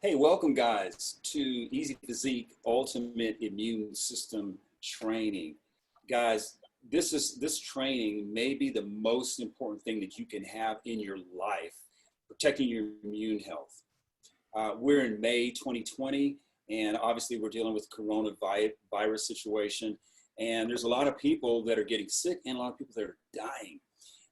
Hey, welcome guys to EzPhysique Ultimate Immune System Training. Guys, this training may be the most important thing that you can have in your life, protecting your immune health. We're in May 2020, and obviously we're dealing with coronavirus situation, and there's a lot of people that are getting sick and a lot of people that are dying.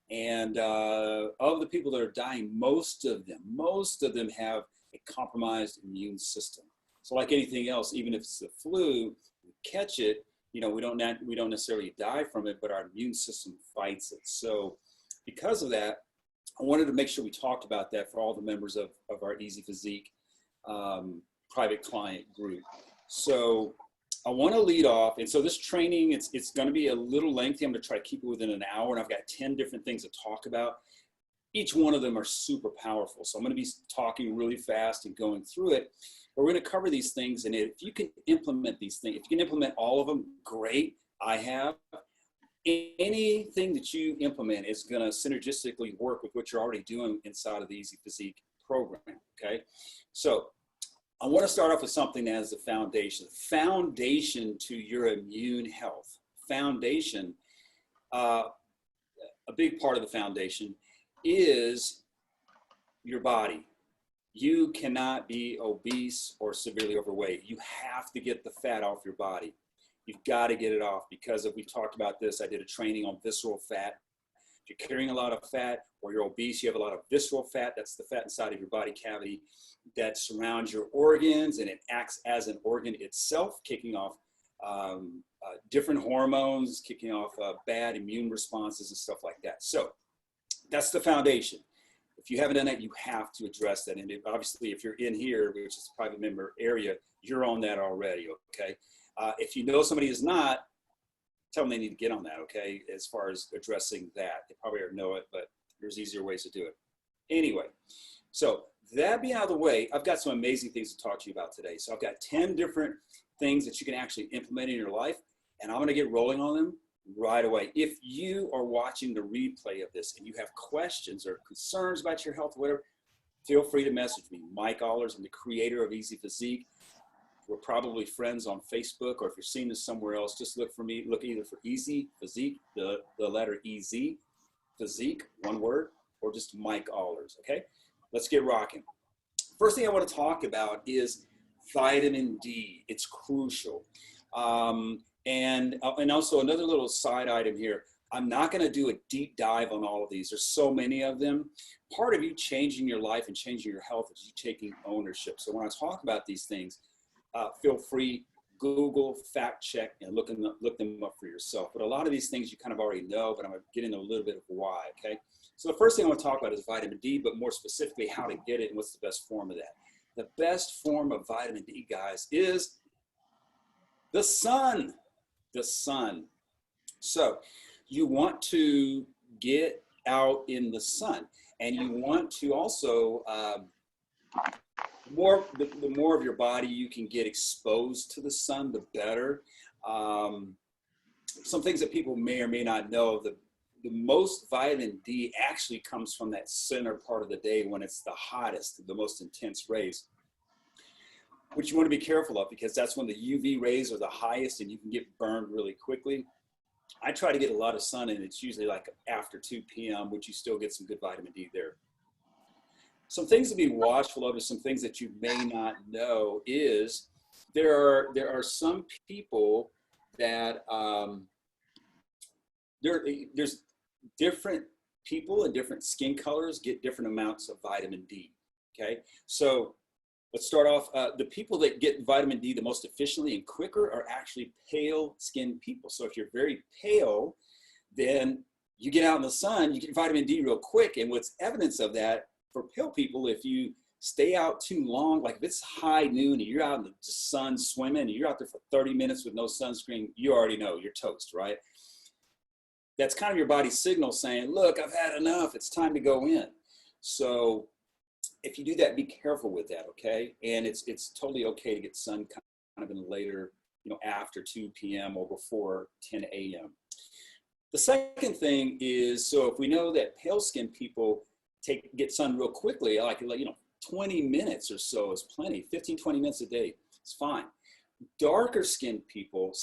And of the people that are dying, most of them have a compromised immune system. So like anything else, even if it's the flu, we catch it, we don't necessarily die from it, but our immune system fights it. So because of that, I wanted to make sure we talked about that for all the members of our EzPhysique private client group. So I want to lead off, and so this training, it's going to be a little lengthy. I'm going to try to keep it within an hour, and I've got 10 different things to talk about. Each one of them are super powerful, so I'm going to be talking really fast and going through it. But we're going to cover these things, and if you can implement these things, if you can implement all of them, great. I have. Anything that you implement is going to synergistically work with what you're already doing inside of the EzPhysique program, okay? So I want to start off with something as the foundation to your immune health. Foundation, a big part of the foundation is your body. You cannot be obese or severely overweight. You have to get the fat off your body. You've got to get it off because if we talked about this, I did a training on visceral fat. If you're carrying a lot of fat or you're obese, you have a lot of visceral fat. That's the fat inside of your body cavity that surrounds your organs, and it acts as an organ itself, kicking off different hormones, kicking off bad immune responses and stuff like that. So that's the foundation. If you haven't done that, you have to address that. And obviously, if you're in here, which is a private member area, you're on that already, okay? If you know somebody is not, tell them they need to get on that, okay? As far as addressing that, they probably already know it, but there's easier ways to do it. Anyway, so that being out of the way, I've got some amazing things to talk to you about today. So I've got 10 different things that you can actually implement in your life, and I'm gonna get rolling on them right away. If you are watching the replay of this and you have questions or concerns about your health or whatever, feel free to message me. Mike Ahlers, I'm the creator of EzPhysique. We're probably friends on Facebook, or if you're seeing this somewhere else, just look for me. Look either for EzPhysique, the letter EZ, Physique, one word, or just Mike Ahlers, okay? Let's get rocking. First thing I want to talk about is vitamin D. It's crucial. And also another little side item here, I'm not going to do a deep dive on all of these. There's so many of them. Part of you changing your life and changing your health is you taking ownership. So when I talk about these things, feel free, Google, fact check, and look them up for yourself. But a lot of these things you kind of already know, but I'm going to get into a little bit of why, okay? So the first thing I want to talk about is vitamin D, but more specifically how to get it and what's the best form of that. The best form of vitamin D, guys, is the sun. The sun. So you want to get out in the sun, and you want to also the more of your body you can get exposed to the sun, the better. Some things that people may or may not know, the most vitamin D actually comes from that center part of the day when it's the hottest, the most intense rays, which you want to be careful of because that's when the UV rays are the highest and you can get burned really quickly. I try to get a lot of sun, and it's usually like after 2 p.m., which you still get some good vitamin D there. Some things to be watchful of is some things that you may not know is there are some people that there's different people and different skin colors get different amounts of vitamin D, okay? So let's start off, the people that get vitamin D the most efficiently and quicker are actually pale skinned people. So if you're very pale, then you get out in the sun, you get vitamin D real quick. And what's evidence of that for pale people, if you stay out too long, like if it's high noon and you're out in the sun swimming and you're out there for 30 minutes with no sunscreen, you already know you're toast, right? That's kind of your body's signal saying, look, I've had enough, it's time to go in. So if you do that, be careful with that, okay? And it's totally okay to get sun kind of in later, after 2 p.m. or before 10 a.m. The second thing is, so if we know that pale skinned people get sun real quickly, like 20 minutes or so is plenty. 15, 20 minutes a day, it's fine. Darker skinned people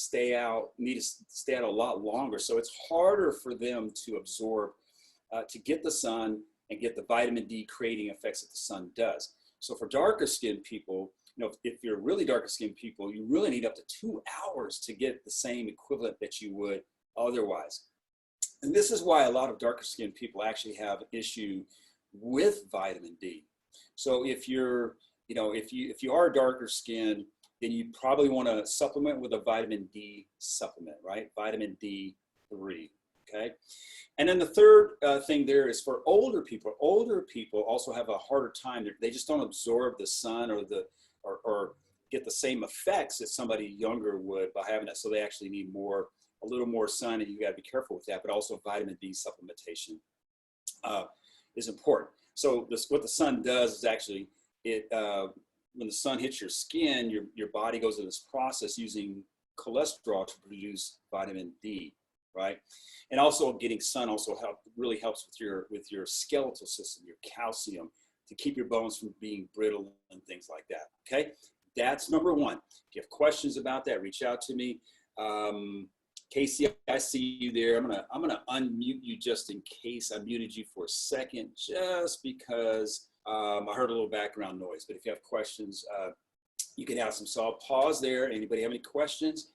need to stay out a lot longer. So it's harder for them to absorb, to get the sun and get the vitamin D creating effects that the sun does. So for darker skinned people, if you're really darker skinned people, you really need up to 2 hours to get the same equivalent that you would otherwise. And this is why a lot of darker skinned people actually have an issue with vitamin D. So if you're, if you are darker skinned, then you probably want to supplement with a vitamin D supplement, right? Vitamin D3, okay? And then the third thing there is for older people. Older people also have a harder time. They just don't absorb the sun or get the same effects that somebody younger would by having that. So they actually need a little more sun, and you got to be careful with that. But also vitamin D supplementation is important. So what the sun does is actually when the sun hits your skin, your body goes through this process using cholesterol to produce vitamin D, right? And also getting sun also really helps with your skeletal system, your calcium, to keep your bones from being brittle and things like that. Okay, that's number one. If you have questions about that, reach out to me. Casey, I see you there. I'm gonna unmute you just in case I muted you for a second, just because I heard a little background noise. But if you have questions, you can ask them. So I'll pause there. Anybody have any questions?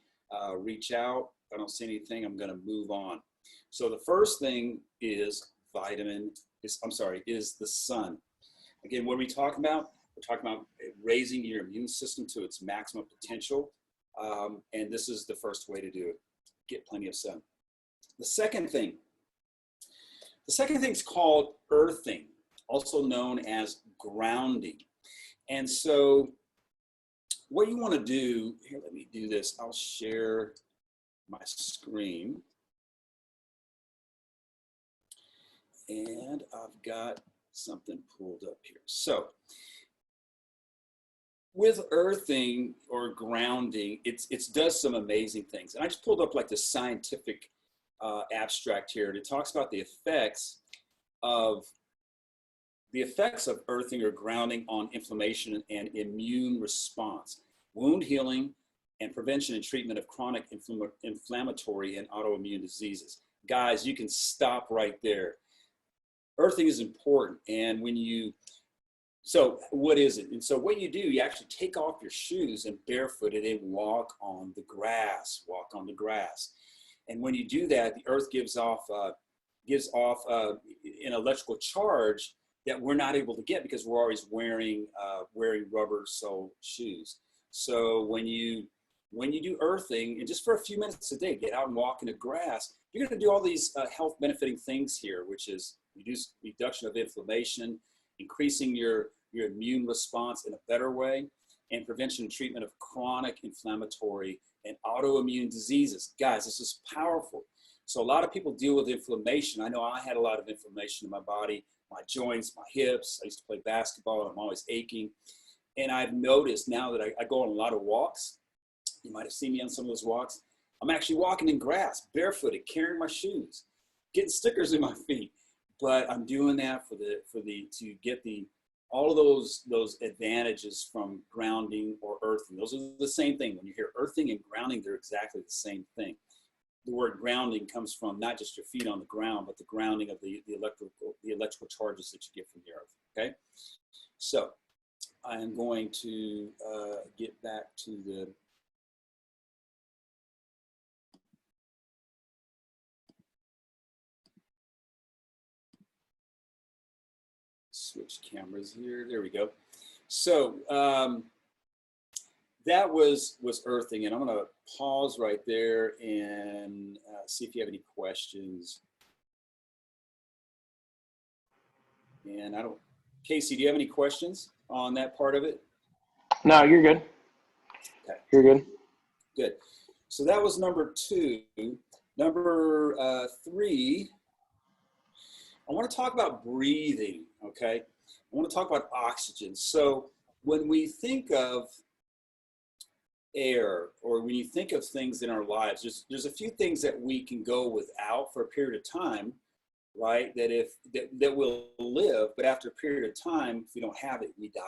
Reach out. If I don't see anything, I'm gonna move on. So the first thing is is the sun. Again, what are we talking about? We're talking about raising your immune system to its maximum potential. And this is the first way to do it. Get plenty of sun. The second thing is called earthing, also known as grounding. And so what you want to do, here, let me do this. I'll share my screen. And I've got something pulled up here. So with earthing or grounding, it does some amazing things. And I just pulled up like the scientific abstract here. And it talks about the effects of earthing or grounding on inflammation and immune response, wound healing, and prevention and treatment of chronic inflammatory and autoimmune diseases. Guys, you can stop right there. Earthing is important. And so what is it? And so what you do, you actually take off your shoes and barefooted and walk on the grass, And when you do that, the earth gives off an electrical charge that we're not able to get because we're always wearing rubber sole shoes. So when you do earthing, and just for a few minutes a day, get out and walk in the grass, you're going to do all these health benefiting things here, which is reduction of inflammation, increasing your immune response in a better way, and prevention and treatment of chronic inflammatory and autoimmune diseases. Guys, this is powerful. So a lot of people deal with inflammation. I know I had a lot of inflammation in my body, my joints, my hips. I used to play basketball and I'm always aching. And I've noticed now that I go on a lot of walks. You might have seen me on some of those walks. I'm actually walking in grass, barefooted, carrying my shoes, getting stickers in my feet. But I'm doing that to get all of those advantages from grounding or earthing. Those are the same thing. When you hear earthing and grounding, they're exactly the same thing. The word grounding comes from not just your feet on the ground, but the grounding of the electrical charges that you get from the earth. Okay, so I am going to get back to the switch cameras here. There we go. So that was earthing, and I'm going to pause right there and see if you have any questions. And Casey, do you have any questions on that part of it? No, you're good. Okay. You're good. Good. So that was number 2. Number 3, I want to talk about breathing, okay? I want to talk about oxygen. So when we think of air, or when you think of things in our lives, there's a few things that we can go without for a period of time, right? That will live, but after a period of time, if we don't have it, we die.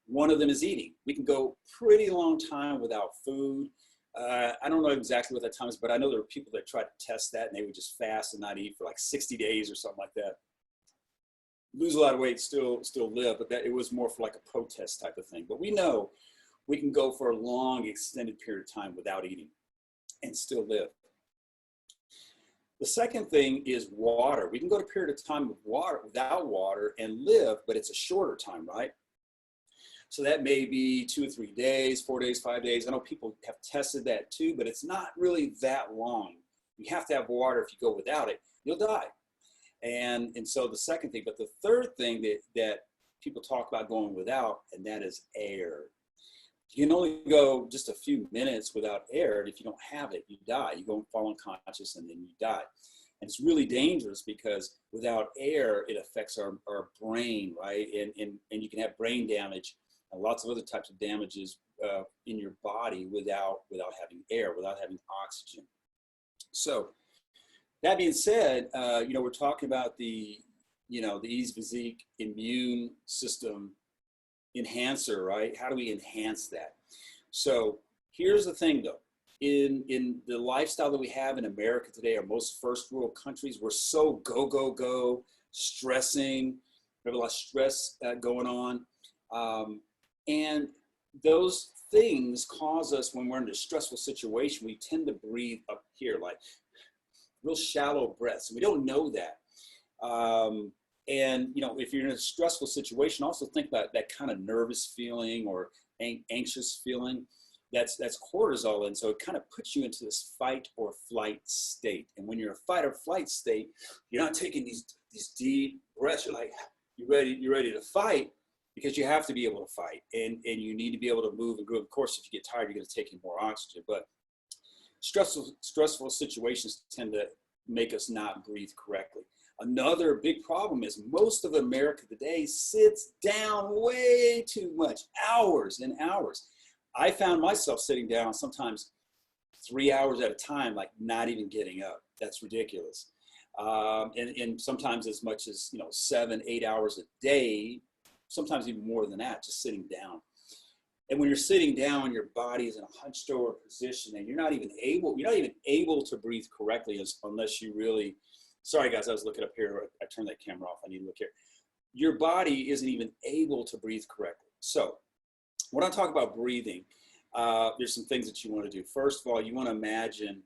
One of them is eating. We can go pretty long time without food. I don't know exactly what that time is, but I know there are people that try to test that and they would just fast and not eat for like 60 days or something like that. Lose a lot of weight, still live, but that it was more for like a protest type of thing. But we know we can go for a long, extended period of time without eating and still live. The second thing is water. We can go to a period of time without water and live, but it's a shorter time, right? So that may be 2 or 3 days, 4 days, 5 days. I know people have tested that too, but it's not really that long. You have to have water. If you go without it, you'll die. And so the second thing, but the third thing that people talk about going without, and that is air. You can only go just a few minutes without air, and if you don't have it, you die. You go and fall unconscious, and then you die. And it's really dangerous because without air, it affects our brain, right? And you can have brain damage and lots of other types of damages in your body without having air, without having oxygen. So that being said, we're talking about the EzPhysique immune system enhancer, right? How do we enhance that? So here's the thing though, in the lifestyle that we have in America today, or most first world countries, we're so go, stressing. We have a lot of stress going on. And those things cause us, when we're in a stressful situation, we tend to breathe up here, like real shallow breaths. And we don't know that. And if you're in a stressful situation, also think about that kind of nervous feeling or anxious feeling. That's cortisol, and so it kind of puts you into this fight or flight state. And when you're in a fight or flight state, you're not taking these deep breaths. You're like, you're ready to fight, because you have to be able to fight, and you need to be able to move and groove. Of course, if you get tired, you're going to take in more oxygen. But stressful situations tend to make us not breathe correctly. Another big problem is most of America today sits down way too much, hours and hours. I found myself sitting down sometimes 3 hours at a time, like not even getting up. That's ridiculous. And sometimes as much as 7, 8 hours a day, sometimes even more than that, just sitting down. And when you're sitting down, your body is in a hunched over position, and you're not even able to breathe correctly unless you really. Sorry guys, I was looking up here. I turned that camera off. I need to look here. Your body isn't even able to breathe correctly. So when I talk about breathing, there's some things that you want to do. First of all, you want to imagine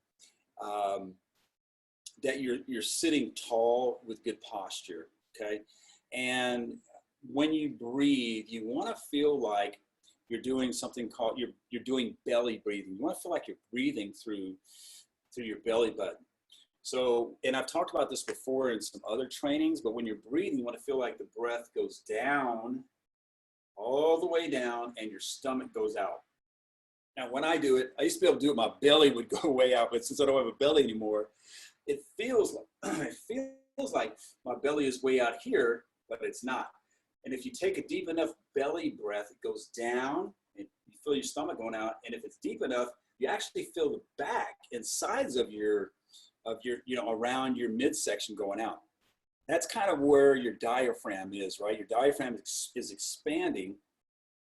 that you're sitting tall with good posture, okay? And when you breathe, you want to feel like you're doing something called, you're doing belly breathing. You want to feel like you're breathing through your belly button. So, and I've talked about this before in some other trainings, but when you're breathing, you want to feel like the breath goes down, all the way down, and your stomach goes out. Now, when I do it, I used to be able to do it, my belly would go way out, but since I don't have a belly anymore, it feels like my belly is way out here, but it's not. And if you take a deep enough belly breath, it goes down, and you feel your stomach going out. And if it's deep enough, you actually feel the back and sides of your around your midsection going out. That's kind of where your diaphragm is, right? Your diaphragm is expanding.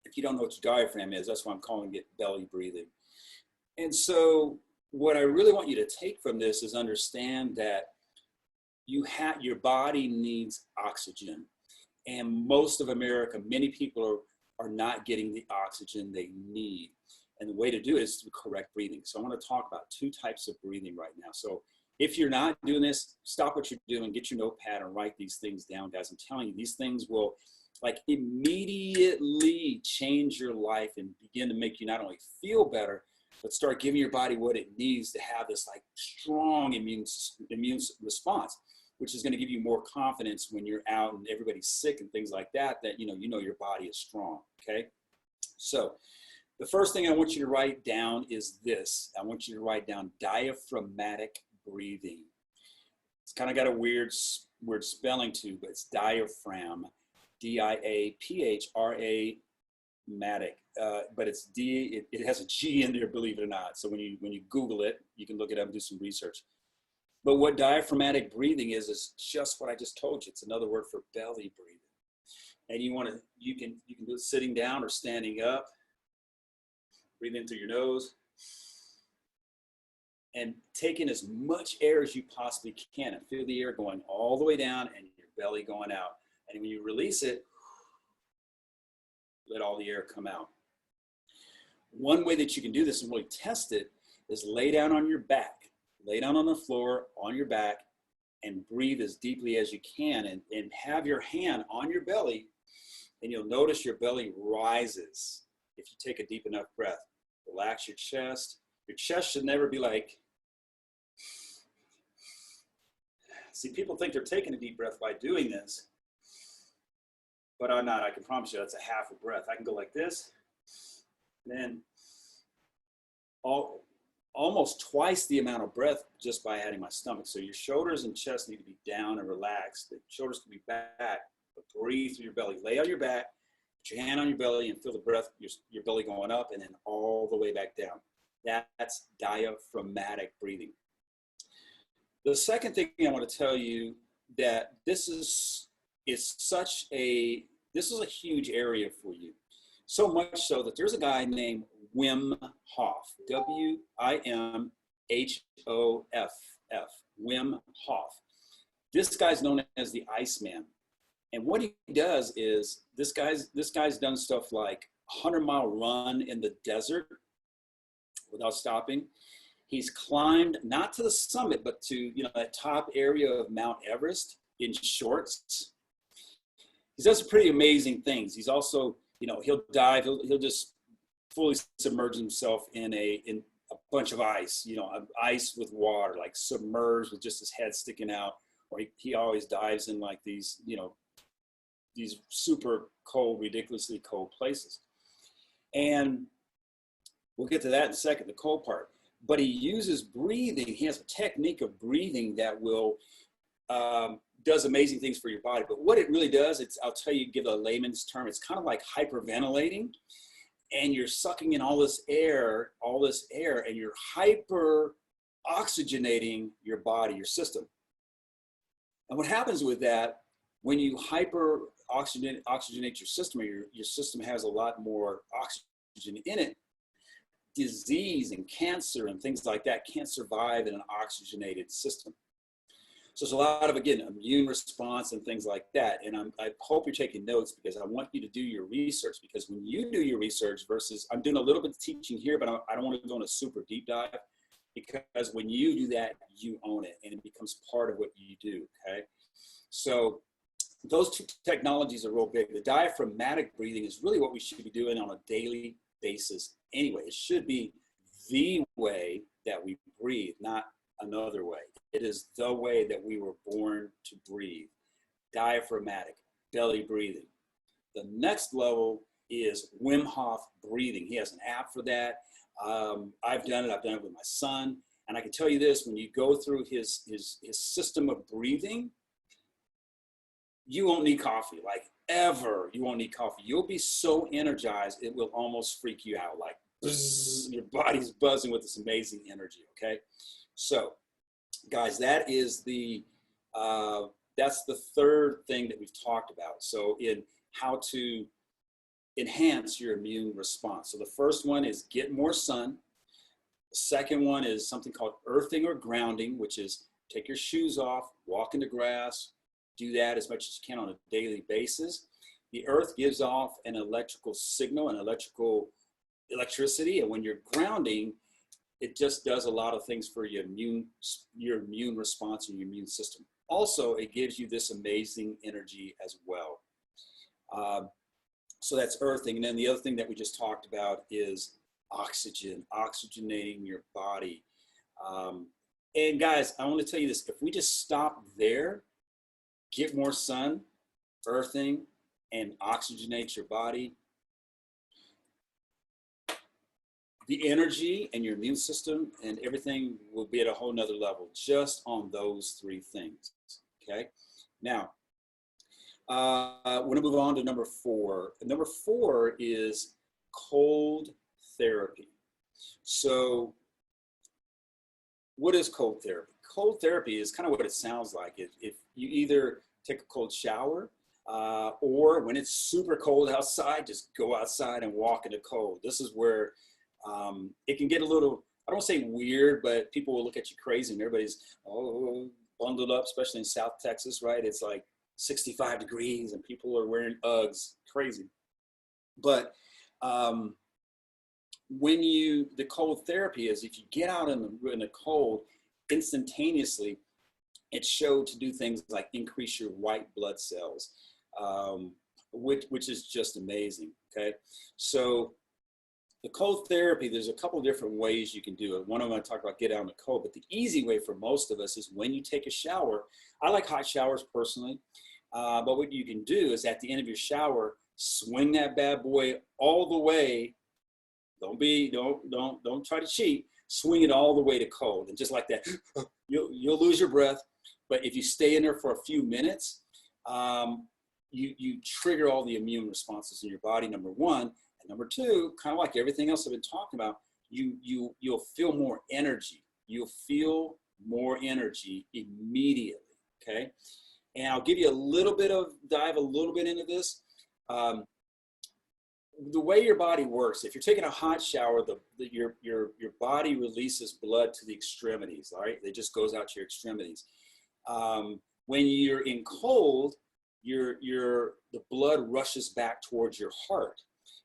If you don't know what your diaphragm is, that's why I'm calling it belly breathing. And so what I really want you to take from this is understand that your body needs oxygen. And most of America, many people are not getting the oxygen they need. And the way to do it is through correct breathing. So I want to talk about 2 types of breathing right now. So if you're not doing this, stop what you're doing, get your notepad and write these things down, guys. I'm telling you, these things will like immediately change your life and begin to make you not only feel better, but start giving your body what it needs to have this like strong immune response, which is going to give you more confidence when you're out and everybody's sick and things like that, that you know your body is strong, okay? So the first thing I want you to write down is this. I want you to write down diaphragmatic breathing. It's kind of got a weird spelling too, but it's diaphragm, D-I-A-P-H-R-A matic, but it's it has a G in there, believe it or not. So when you Google it, you can look it up and do some research. But what diaphragmatic breathing is just what I just told you. It's another word for belly breathing. And you can do it sitting down or standing up. Breathe in through your nose. And take in as much air as you possibly can and feel the air going all the way down and your belly going out. And when you release it, let all the air come out. One way that you can do this and really test it is lay down on your back. Lay down on the floor, on your back, and breathe as deeply as you can. And have your hand on your belly, and you'll notice your belly rises if you take a deep enough breath. Relax your chest. Your chest should never be like, see, people think they're taking a deep breath by doing this, but I'm not. I can promise you that's a half a breath. I can go like this, and then almost twice the amount of breath just by adding my stomach. So your shoulders and chest need to be down and relaxed. The shoulders can be back, but breathe through your belly. Lay on your back, put your hand on your belly and feel the breath, your belly going up and then all the way back down. That's diaphragmatic breathing. The second thing I want to tell you that this is a huge area for you. So much so that there's a guy named Wim Hof, W-I-M-H-O-F-F, Wim Hof. This guy's known as the Iceman. And what he does is, this guy's done stuff like 100-mile run in the desert without stopping. He's climbed not to the summit, but to that top area of Mount Everest in shorts. He does some pretty amazing things. He's also, he'll dive, he'll just fully submerge himself in a bunch of ice, ice with water, like submerged with just his head sticking out. Or he always dives in like these super cold, ridiculously cold places. And we'll get to that in a second, the cold part. But he uses breathing. He has a technique of breathing that will does amazing things for your body. But what it really does, I'll tell you, give a layman's term, it's kind of like hyperventilating. And you're sucking in all this air, and you're hyper oxygenating your body, your system. And what happens with that, when you hyper oxygenate your system, or your system has a lot more oxygen in it, disease and cancer and things like that can't survive in an oxygenated system. So there's a lot of, again, immune response and things like that. And I hope you're taking notes, because I want you to do your research, because when you do your research versus, I'm doing a little bit of teaching here, but I don't want to go on a super deep dive, because when you do that, you own it and it becomes part of what you do, okay? So those two technologies are real big. The diaphragmatic breathing is really what we should be doing on a daily basis anyway. It should be the way that we breathe, not another way. It is the way that we were born to breathe. Diaphragmatic, belly breathing. The next level is Wim Hof breathing. He has an app for that. I've done it with my son. And I can tell you this, when you go through his system of breathing, you won't need coffee, like ever. You won't need coffee. You'll be so energized, it will almost freak you out. Like buzz, your body's buzzing with this amazing energy, okay? So guys, that is that's the third thing that we've talked about. So in how to enhance your immune response. So the first one is get more sun. The second one is something called earthing or grounding, which is take your shoes off, walk in the grass, do that as much as you can on a daily basis. The earth gives off an electrical signal, electricity, and when you're grounding, it just does a lot of things for your immune response and your immune system. Also, it gives you this amazing energy as well. So that's earthing. And then the other thing that we just talked about is oxygenating your body. And guys, I want to tell you this, if we just stop there, get more sun, earthing, and oxygenate your body, the energy and your immune system and everything will be at a whole nother level just on those three things, okay? Now, we're gonna move on to number 4. Number 4 is cold therapy. So what is cold therapy? cold therapy is kind of what it sounds like. If you either take a cold shower, or when it's super cold outside, just go outside and walk in the cold. This is where it can get a little, I don't want to say weird, but people will look at you crazy and everybody's bundled up, especially in South Texas, right? It's like 65 degrees and people are wearing Uggs, crazy. But the cold therapy is if you get out in the cold, instantaneously, it's shown to do things like increase your white blood cells, which is just amazing, okay? So the cold therapy, there's a couple different ways you can do it. One of them I talked about get out in the cold, but the easy way for most of us is when you take a shower. I like hot showers personally, but what you can do is at the end of your shower, swing that bad boy all the way. Don't try to cheat. Swing it all the way to cold, and just like that, you'll lose your breath. But if you stay in there for a few minutes, you trigger all the immune responses in your body, number one. And number two, kind of like everything else I've been talking about, you'll feel more energy. You'll feel more energy immediately, okay? And I'll give you dive a little bit into this. The way your body works, if you're taking a hot shower, your body releases blood to the extremities, all right? It just goes out to your extremities. When you're in cold, the blood rushes back towards your heart.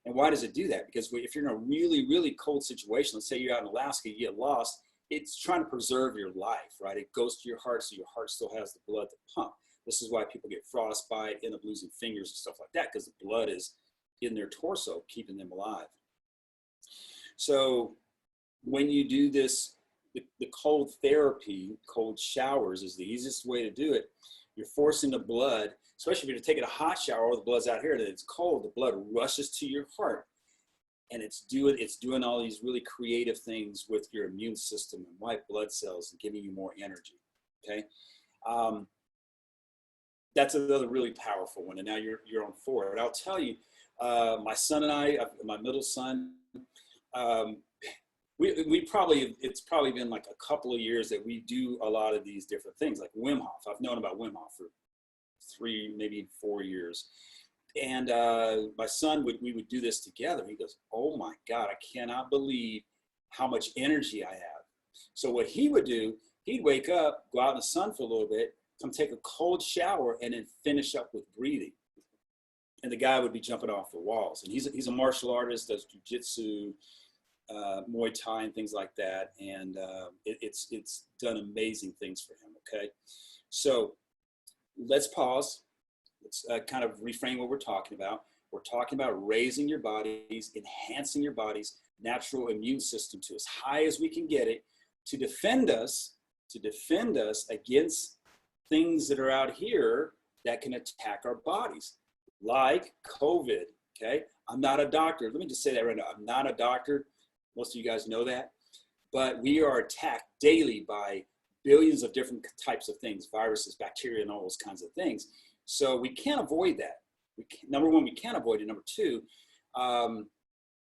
And why does it do that? Because if you're in a really, really cold situation, let's say you're out in Alaska, you get lost, it's trying to preserve your life, right? It goes to your heart, so your heart still has the blood to pump. This is why people get frostbite, end up losing fingers and stuff like that, because the blood is in their torso, keeping them alive. So when you do this, the cold therapy, cold showers is the easiest way to do it. You're forcing the blood, especially if you're taking a hot shower, the blood's out here, and it's cold, the blood rushes to your heart. And it's doing all these really creative things with your immune system and white blood cells and giving you more energy, okay? That's another really powerful one, and now you're on 4. And I'll tell you, my son and I, my middle son, it's probably been like a couple of years that we do a lot of these different things, like Wim Hof. I've known about Wim Hof for 3, maybe 4 years. And my son, we would do this together. He goes, oh my God, I cannot believe how much energy I have. So what he would do, he'd wake up, go out in the sun for a little bit, come take a cold shower, and then finish up with breathing. And the guy would be jumping off the walls. And he's a martial artist, does jujitsu, Muay Thai and things like that. And it's done amazing things for him, okay? So let's pause. Let's kind of reframe what we're talking about. We're talking about raising your bodies, enhancing your body's natural immune system to as high as we can get it to defend us against things that are out here that can attack our bodies, like COVID, okay? I'm not a doctor. Let me just say that right now. I'm not a doctor. Most of you guys know that. But we are attacked daily by billions of different types of things, viruses, bacteria, and all those kinds of things. So we can't avoid that. Number one, we can't avoid it. Number two,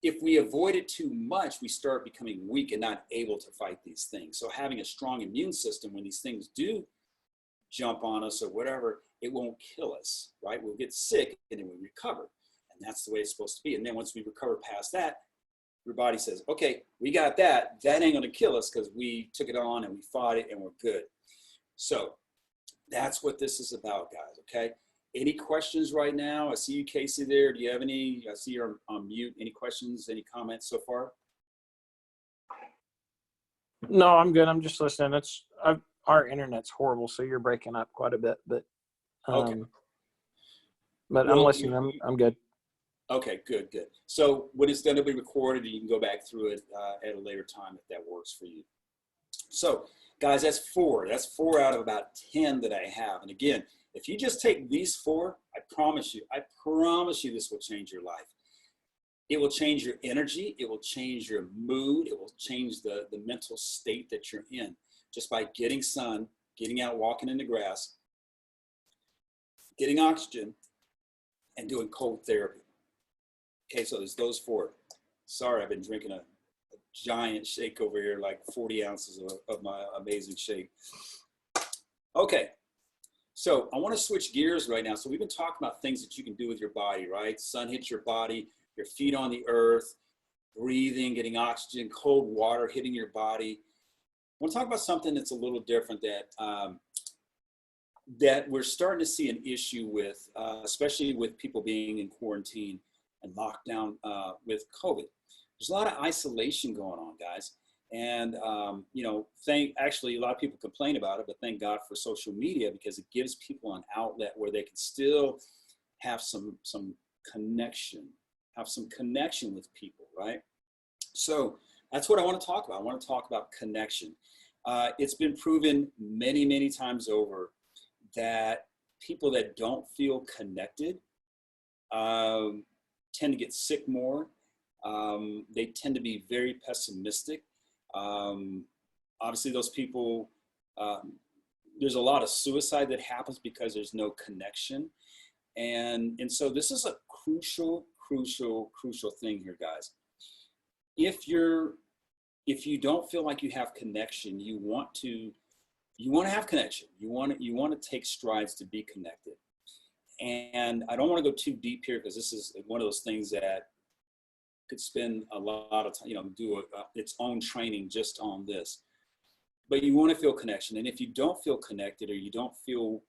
if we avoid it too much, we start becoming weak and not able to fight these things. So having a strong immune system, when these things do jump on us or whatever, it won't kill us, right? We'll get sick and then we recover. And that's the way it's supposed to be. And then once we recover past that, your body says, okay, we got that. That ain't gonna kill us because we took it on and we fought it and we're good. So that's what this is about, guys, okay? Any questions right now? I see you, Casey, there. Do you have any? I see you're on mute. Any questions, any comments so far? No, I'm good. I'm just listening. Our internet's horrible, so you're breaking up quite a bit, but okay. But well, I'm listening. I'm good. Okay, good. So when it's done, it'll be recorded, and you can go back through it at a later time if that works for you. So, guys, that's 4. That's 4 out of about 10 that I have. And again, if you just take these 4, I promise you, this will change your life. It will change your energy. It will change your mood. It will change the mental state that you're in just by getting sun, getting out, walking in the grass, getting oxygen, and doing cold therapy. Okay, so there's those 4. Sorry, I've been drinking a giant shake over here, like 40 ounces of my amazing shake. Okay, so I want to switch gears right now. So we've been talking about things that you can do with your body, right? Sun hits your body, your feet on the earth, breathing, getting oxygen, cold water hitting your body. I want to talk about something that's a little different that we're starting to see an issue with, especially with people being in quarantine and lockdown with COVID. There's a lot of isolation going on, guys. And, you know, actually a lot of people complain about it, but thank God for social media, because it gives people an outlet where they can still have some connection, with people, right? So that's what I want to talk about. I want to talk about connection. It's been proven many, many times over that people that don't feel connected tend to get sick more. They tend to be very pessimistic. Obviously, those people, there's a lot of suicide that happens because there's no connection. And so this is a crucial thing here, guys. If you don't feel like you have connection, you want to have connection. You want to take strides to be connected. And I don't want to go too deep here, because this is one of those things that could spend a lot of time, you know, do its own training just on this. But you want to feel connection. And if you don't feel connected, or you don't feel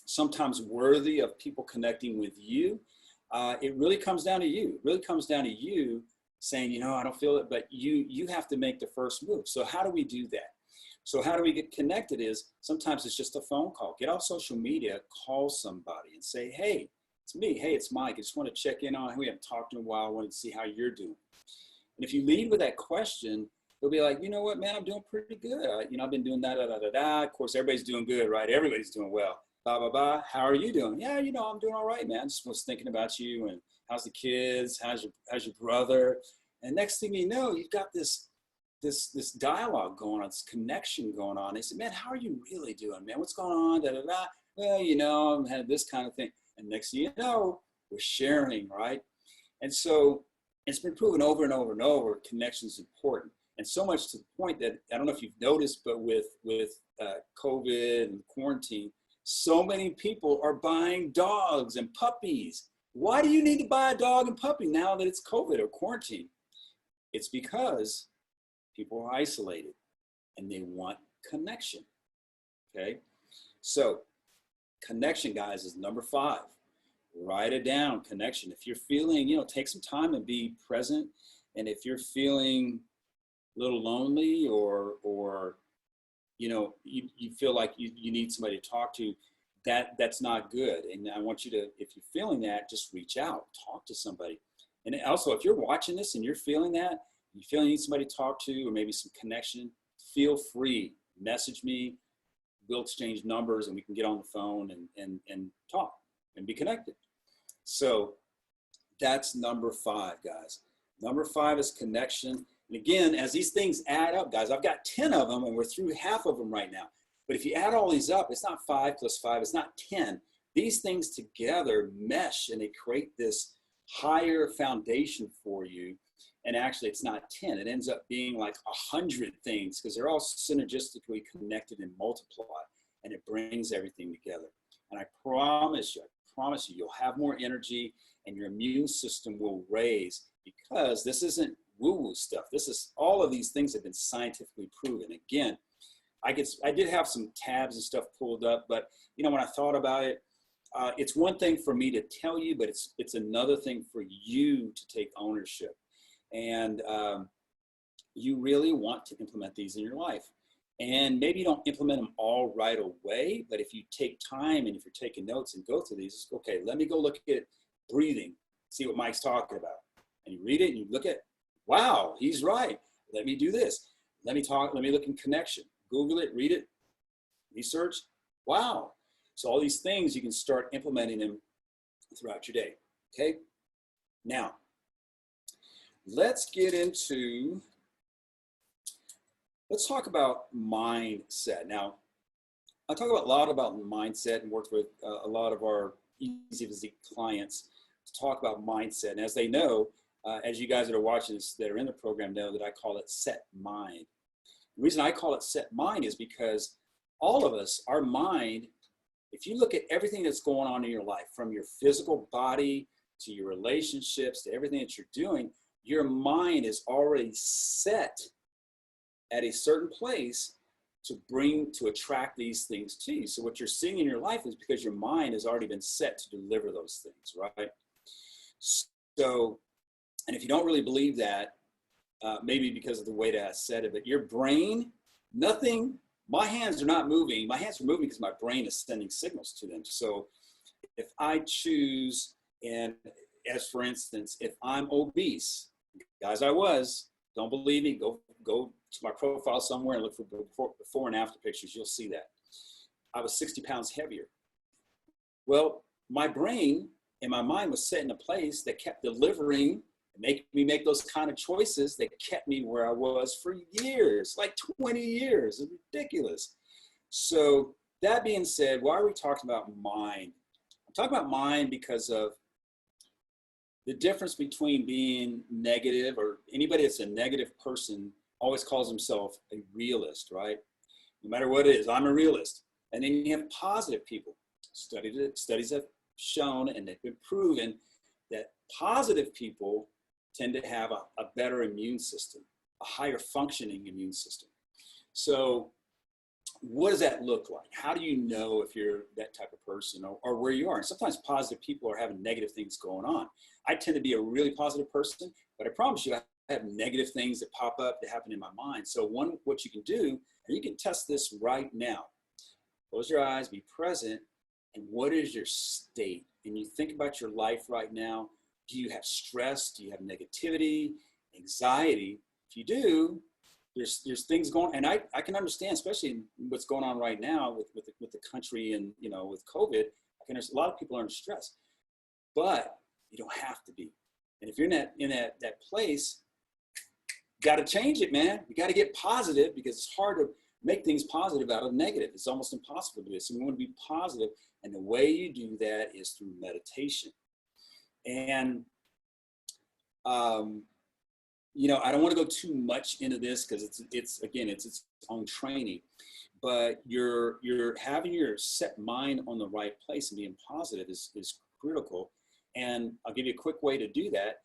sometimes worthy of people connecting with you, it really comes down to you. It really comes down to you saying, you know, I don't feel it, but you have to make the first move. So how do we do that? So how do we get connected is sometimes it's just a phone call. Get off social media, call somebody and say, hey, it's me. Hey, it's Mike. I just want to check in on, we haven't talked in a while. I wanted to see how you're doing. And if you lead with that question, they'll be like, you know what, man, I'm doing pretty good. You know, I've been doing that, Of course, everybody's doing good, right? Everybody's doing well. Blah, blah, blah. How are you doing? Yeah, you know, I'm doing all right, man. Just was thinking about you, and how's the kids? How's your brother? And next thing you know, you've got this dialogue going on, this connection going on. They said, man, how are you really doing, man? What's going on? Da, da, da. Well, you know, I'm having this kind of thing. And next thing you know, we're sharing, right? And so it's been proven over and over and over, connection is important. And so much to the point that, I don't know if you've noticed, but with COVID and quarantine, so many people are buying dogs and puppies. Why do you need to buy a dog and puppy now that it's COVID or quarantine? It's because people are isolated and they want connection, okay? So connection, guys, is number 5. Write it down, connection. If you're feeling, you know, take some time and be present. And if you're feeling a little lonely, or you know, you feel like you need somebody to talk to, that's not good. And I want you to, if you're feeling that, just reach out, talk to somebody. And also, if you're watching this and you're feeling that, you feel you need somebody to talk to, or maybe some connection, feel free, message me. We'll exchange numbers and we can get on the phone and talk and be connected. So that's number 5, guys. Number 5 is connection. And again, as these things add up, guys, I've got 10 of them and we're through half of them right now. But if you add all these up, it's not 5 plus 5, it's not 10. These things together mesh and they create this higher foundation for you. And actually, it's not 10. It ends up being like 100 things, because they're all synergistically connected and multiply, and it brings everything together. And I promise you, you'll have more energy and your immune system will raise, because this isn't woo-woo stuff. This is, all of these things have been scientifically proven. Again, I did have some tabs and stuff pulled up, but you know, when I thought about it, it's one thing for me to tell you, but it's another thing for you to take ownership. And you really want to implement these in your life. And maybe you don't implement them all right away, but if you take time and if you're taking notes and go through these, okay, let me go look at breathing, see what Mike's talking about. And you read it and you look at, wow, he's right. Let me do this. Let me look in connection. Google it, read it, research. Wow. So all these things, you can start implementing them throughout your day, okay? Now, let's talk about mindset. Now, I talk a lot about mindset and worked with a lot of our EzPhysique clients to talk about mindset. And as they know, as you guys that are watching this, that are in the program know that I call it set mind. The reason I call it set mind is because all of us, our mind, if you look at everything that's going on in your life, from your physical body to your relationships to everything that you're doing, your mind is already set at a certain place to attract these things to you. So what you're seeing in your life is because your mind has already been set to deliver those things, right? So, and if you don't really believe that, maybe because of the way that I said it, but your brain, my hands are not moving. My hands are moving because my brain is sending signals to them. So if I choose, and as for instance, if I'm obese, guys, don't believe me, go to my profile somewhere and look for before and after pictures. You'll see that. I was 60 pounds heavier. Well, my brain and my mind was set in a place that kept delivering, making me make those kind of choices that kept me where I was for years, like 20 years. It's ridiculous. So that being said, why are we talking about mind? I'm talking about mind because of the difference between being negative, or anybody that's a negative person always calls himself a realist, right? No matter what it is, I'm a realist. And then you have positive people. Studies have shown, and they've been proven, that positive people tend to have a better immune system, a higher functioning immune system. So what does that look like? How do you know if you're that type of person, or where you are? And sometimes positive people are having negative things going on. I tend to be a really positive person, but I promise you, I have negative things that pop up that happen in my mind. So what you can do, and you can test this right now. Close your eyes, be present, and what is your state? And you think about your life right now. Do you have stress? Do you have negativity, anxiety? If you do, there's things going, and I can understand, especially what's going on right now with the country and, with COVID. A lot of people are in stress, but you don't have to be. And if you're in that place, you got to change it, man. You got to get positive, because it's hard to make things positive out of negative. It's almost impossible to do it. So we want to be positive, and the way you do that is through meditation. And I don't want to go too much into this because it's its own training, but you're having your set mind on the right place and being positive is critical. And I'll give you a quick way to do that.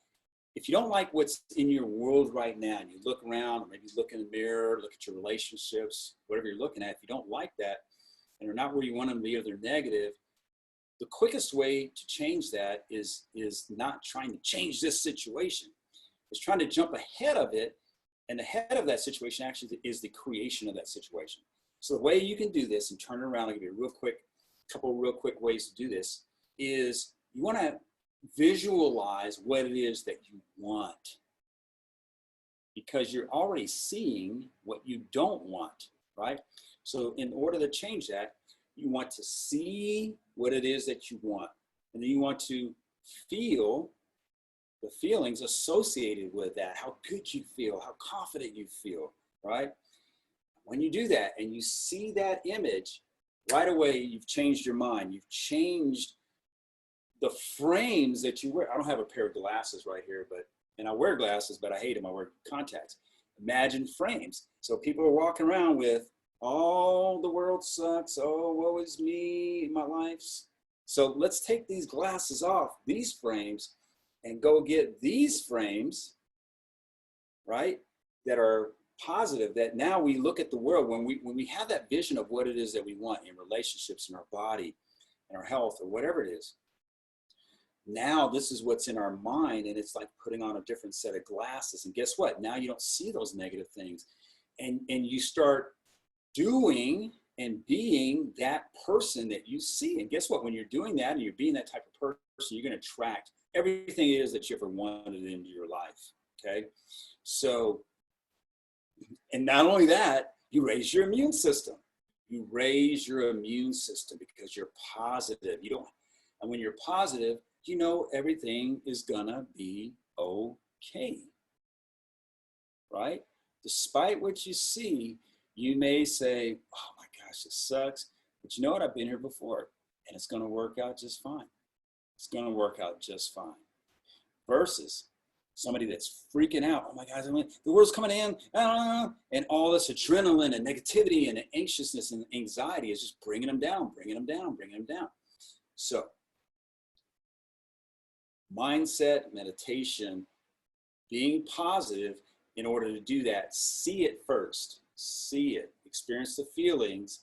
If you don't like what's in your world right now, and you look around, or maybe look in the mirror, look at your relationships, whatever you're looking at, if you don't like that and they're not where you want them to be, or they're negative, the quickest way to change that is not trying to change this situation. It's trying to jump ahead of it, and ahead of that situation actually is the creation of that situation. So the way you can do this and turn it around, I'll give you a couple real quick ways to do this, is you want to visualize what it is that you want, because you're already seeing what you don't want, right? So in order to change that, you want to see what it is that you want, and then you want to feel the feelings associated with that, how good you feel, how confident you feel, right? When you do that and you see that image, right away, you've changed your mind. You've changed the frames that you wear. I don't have a pair of glasses right here, and I wear glasses, but I hate them. I wear contacts. Imagine frames. So people are walking around with, oh, the world sucks. Oh, woe is me, my life's. So let's take these glasses off, these frames, and go get these frames, right, that are positive, that now we look at the world, when we have that vision of what it is that we want in relationships, in our body, in our health, or whatever it is. Now this is what's in our mind, and it's like putting on a different set of glasses. And guess what? Now you don't see those negative things, and you start doing and being that person that you see. And guess what? When you're doing that and you're being that type of person, you're going to attract everything it is that you ever wanted into your life. Okay. So, and not only that, you raise your immune system. You raise your immune system because you're positive. And when you're positive, everything is gonna be okay, right? Despite what you see, you may say, oh my gosh, it sucks. But you know what? I've been here before, and it's gonna work out just fine. It's gonna work out just fine. Versus Somebody that's freaking out. Oh my God, the world's coming in. And all this adrenaline and negativity and anxiousness and anxiety is just bringing them down, bringing them down, bringing them down. So mindset, meditation, being positive. In order to do that, see it first. See it, experience the feelings,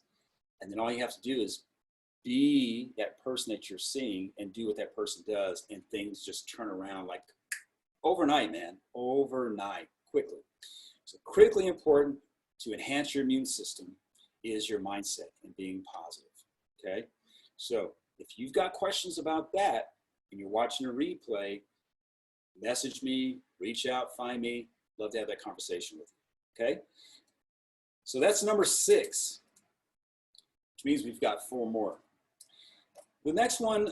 and then all you have to do is be that person that you're seeing and do what that person does, and things just turn around like overnight, man, overnight, quickly. So critically important to enhance your immune system is your mindset and being positive, okay? So if you've got questions about that and you're watching a replay, message me, reach out, find me. Love to have that conversation with you, okay? So that's number 6, which means we've got 4 more. The next one,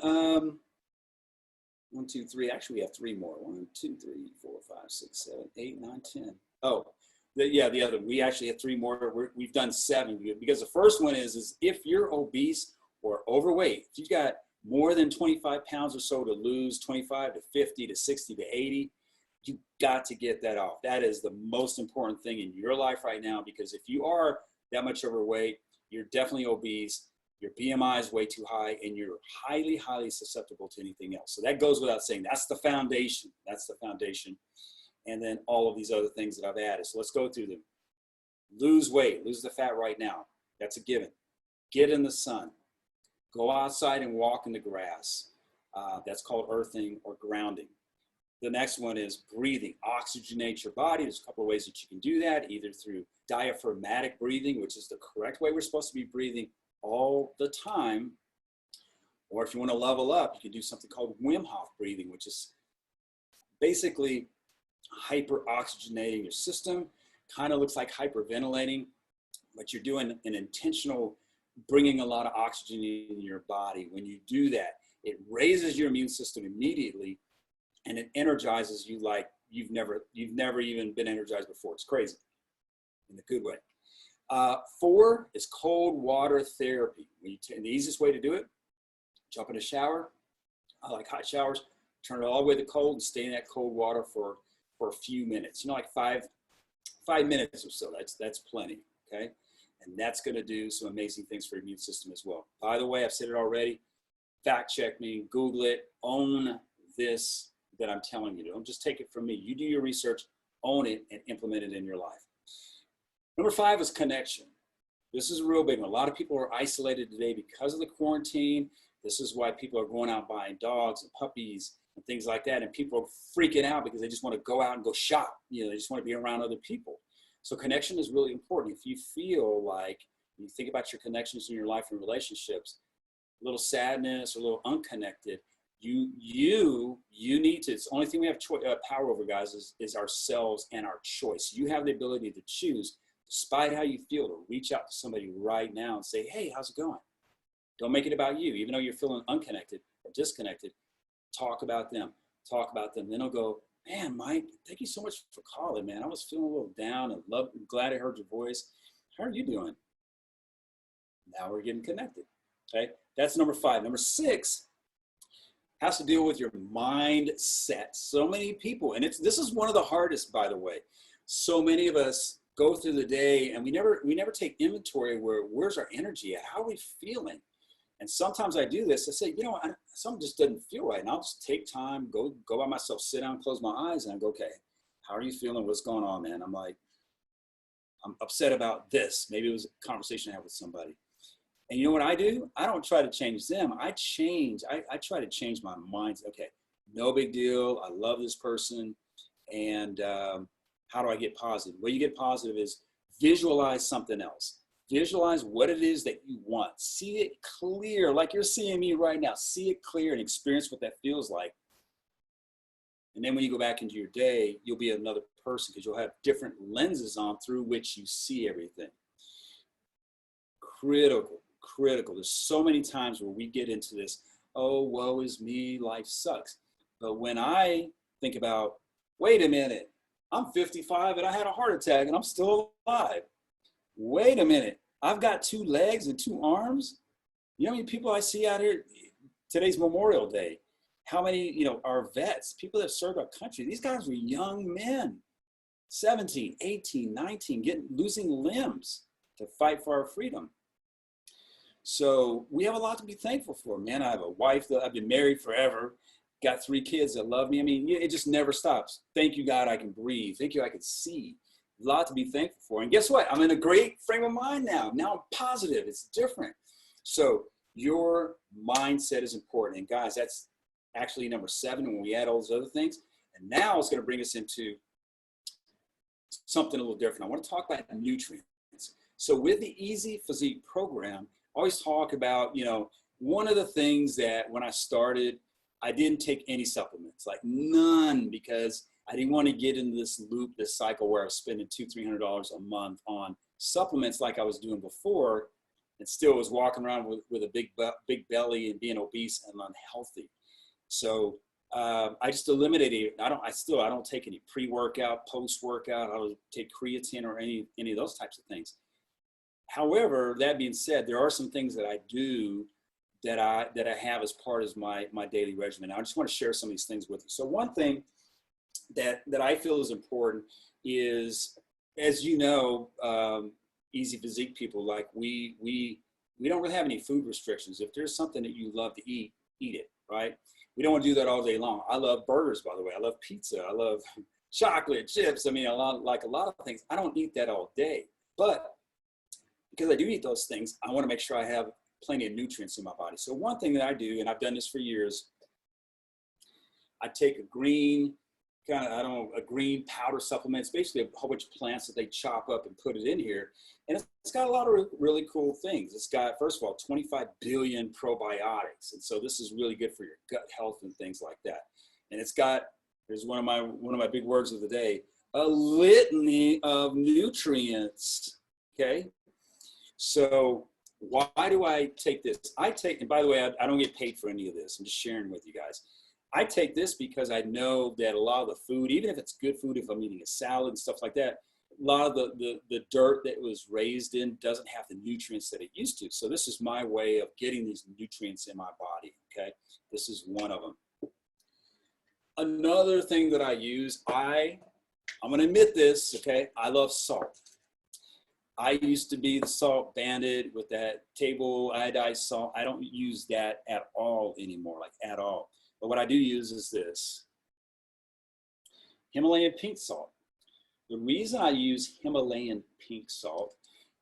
1, 2, 3, actually we have 3 more. 1, 2, 3, 4, 5, 6, 7, 8, 9, 10. Oh, the other, we actually have 3 more. We've done 7, because the first one is if you're obese or overweight, if you've got more than 25 pounds or so to lose, 25 to 50 to 60 to 80, you got to get that off. That is the most important thing in your life right now, because if you are that much overweight, you're definitely obese, your BMI is way too high, and you're highly, highly susceptible to anything else. So that goes without saying. That's the foundation. That's the foundation. And then all of these other things that I've added. So let's go through them. Lose weight, lose the fat right now. That's a given. Get in the sun. Go outside and walk in the grass. That's called earthing or grounding. The next one is breathing. Oxygenate your body. There's a couple of ways that you can do that, either through diaphragmatic breathing, which is the correct way we're supposed to be breathing all the time. Or if you want to level up, you can do something called Wim Hof breathing, which is basically hyper-oxygenating your system. Kind of looks like hyperventilating, but you're doing an intentional bringing a lot of oxygen in your body. When you do that, it raises your immune system immediately, and it energizes you like you've never even been energized before. It's crazy in the good way. 4 is cold water therapy. And the easiest way to do it, jump in a shower. I like hot showers. Turn it all the way to cold and stay in that cold water for a few minutes. You know, like five minutes or so. That's plenty, okay? And that's going to do some amazing things for your immune system as well. By the way, I've said it already. Fact check me, Google it, own this that I'm telling you. Don't just take it from me. You do your research, own it, and implement it in your life. Number 5 is connection. This is a real big one. A lot of people are isolated today because of the quarantine. This is why people are going out buying dogs and puppies and things like that. And people are freaking out because they just want to go out and go shop. You know, they just want to be around other people. So connection is really important. If you feel like, when you think about your connections in your life and relationships, a little sadness or a little unconnected, you need to, it's the only thing we have power over, guys, is ourselves and our choice. You have the ability to choose, despite how you feel, to reach out to somebody right now and say, hey, how's it going? Don't make it about you. Even though you're feeling unconnected or disconnected, talk about them. Talk about them. Then they'll go, man, Mike, thank you so much for calling, man. I was feeling a little down and glad I heard your voice. How are you doing? Now we're getting connected, okay? That's number 5. Number 6 has to deal with your mindset. So many people, and this is one of the hardest, by the way. So many of us go through the day and we never take inventory where's our energy at? How are we feeling? And sometimes I do this. I say, you know, something just doesn't feel right. And I'll just take time, go by myself, sit down, close my eyes, and I go, okay, how are you feeling? What's going on, man? I'm like, I'm upset about this. Maybe it was a conversation I had with somebody. And you know what I do? I don't try to change them. I try to change my mind. Okay, no big deal. I love this person. And how do I get positive? The way you get positive is visualize something else. Visualize what it is that you want. See it clear, like you're seeing me right now. See it clear and experience what that feels like. And then when you go back into your day, you'll be another person because you'll have different lenses on through which you see everything. Critical. There's so many times where we get into this, oh, woe is me, life sucks. But when I think about, wait a minute, I'm 55 and I had a heart attack and I'm still alive. Wait a minute, I've got 2 legs and 2 arms. You know how many people I see out here? Today's Memorial Day. How many, our vets, people that have served our country, these guys were young men, 17, 18, 19, losing limbs to fight for our freedom. So we have a lot to be thankful for, man. I have a wife that I've been married forever, got 3 kids that love me. I mean, it just never stops. Thank you, God, I can breathe. Thank you, I can see. A lot to be thankful for. And guess what? I'm in a great frame of mind now. Now I'm positive. It's different. So your mindset is important. And guys, that's actually number 7 when we add all those other things. And now it's going to bring us into something a little different. I want to talk about nutrients. So with the EzPhysique program, I always talk about, one of the things that when I started, I didn't take any supplements, like none, because I didn't want to get into this loop, this cycle where I was spending $200-300 a month on supplements like I was doing before, and still was walking around with a big belly and being obese and unhealthy. So I just eliminated. I don't take any pre-workout, post-workout. I don't take creatine or any of those types of things. However, that being said, there are some things that I do that I have as part of my daily regimen. I just want to share some of these things with you. So one thing that I feel is important is, as you know, EzPhysique people, like we don't really have any food restrictions. If there's something that you love to eat it, right? We don't want to do that all day long. I love burgers, by the way. I love pizza. I love chocolate, chips. I mean, a lot of things. I don't eat that all day, but because I do eat those things, I want to make sure I have plenty of nutrients in my body. So one thing that I do, and I've done this for years, I take a green powder supplement. It's basically a whole bunch of plants that they chop up and put it in here. And it's got a lot of really cool things. It's got, first of all, 25 billion probiotics. And so this is really good for your gut health and things like that. And it's got, here's one of my big words of the day, a litany of nutrients, okay? So why do I take this? And by the way, I don't get paid for any of this. I'm just sharing with you guys. I take this because I know that a lot of the food, even if it's good food, if I'm eating a salad and stuff like that, a lot of the dirt that it was raised in doesn't have the nutrients that it used to. So this is my way of getting these nutrients in my body, okay? This is one of them. Another thing that I use, I'm going to admit this, okay? I love salt. I used to be the salt bandit with that table iodized salt. I don't use that at all anymore, like at all. But what I do use is this Himalayan pink salt. The reason I use Himalayan pink salt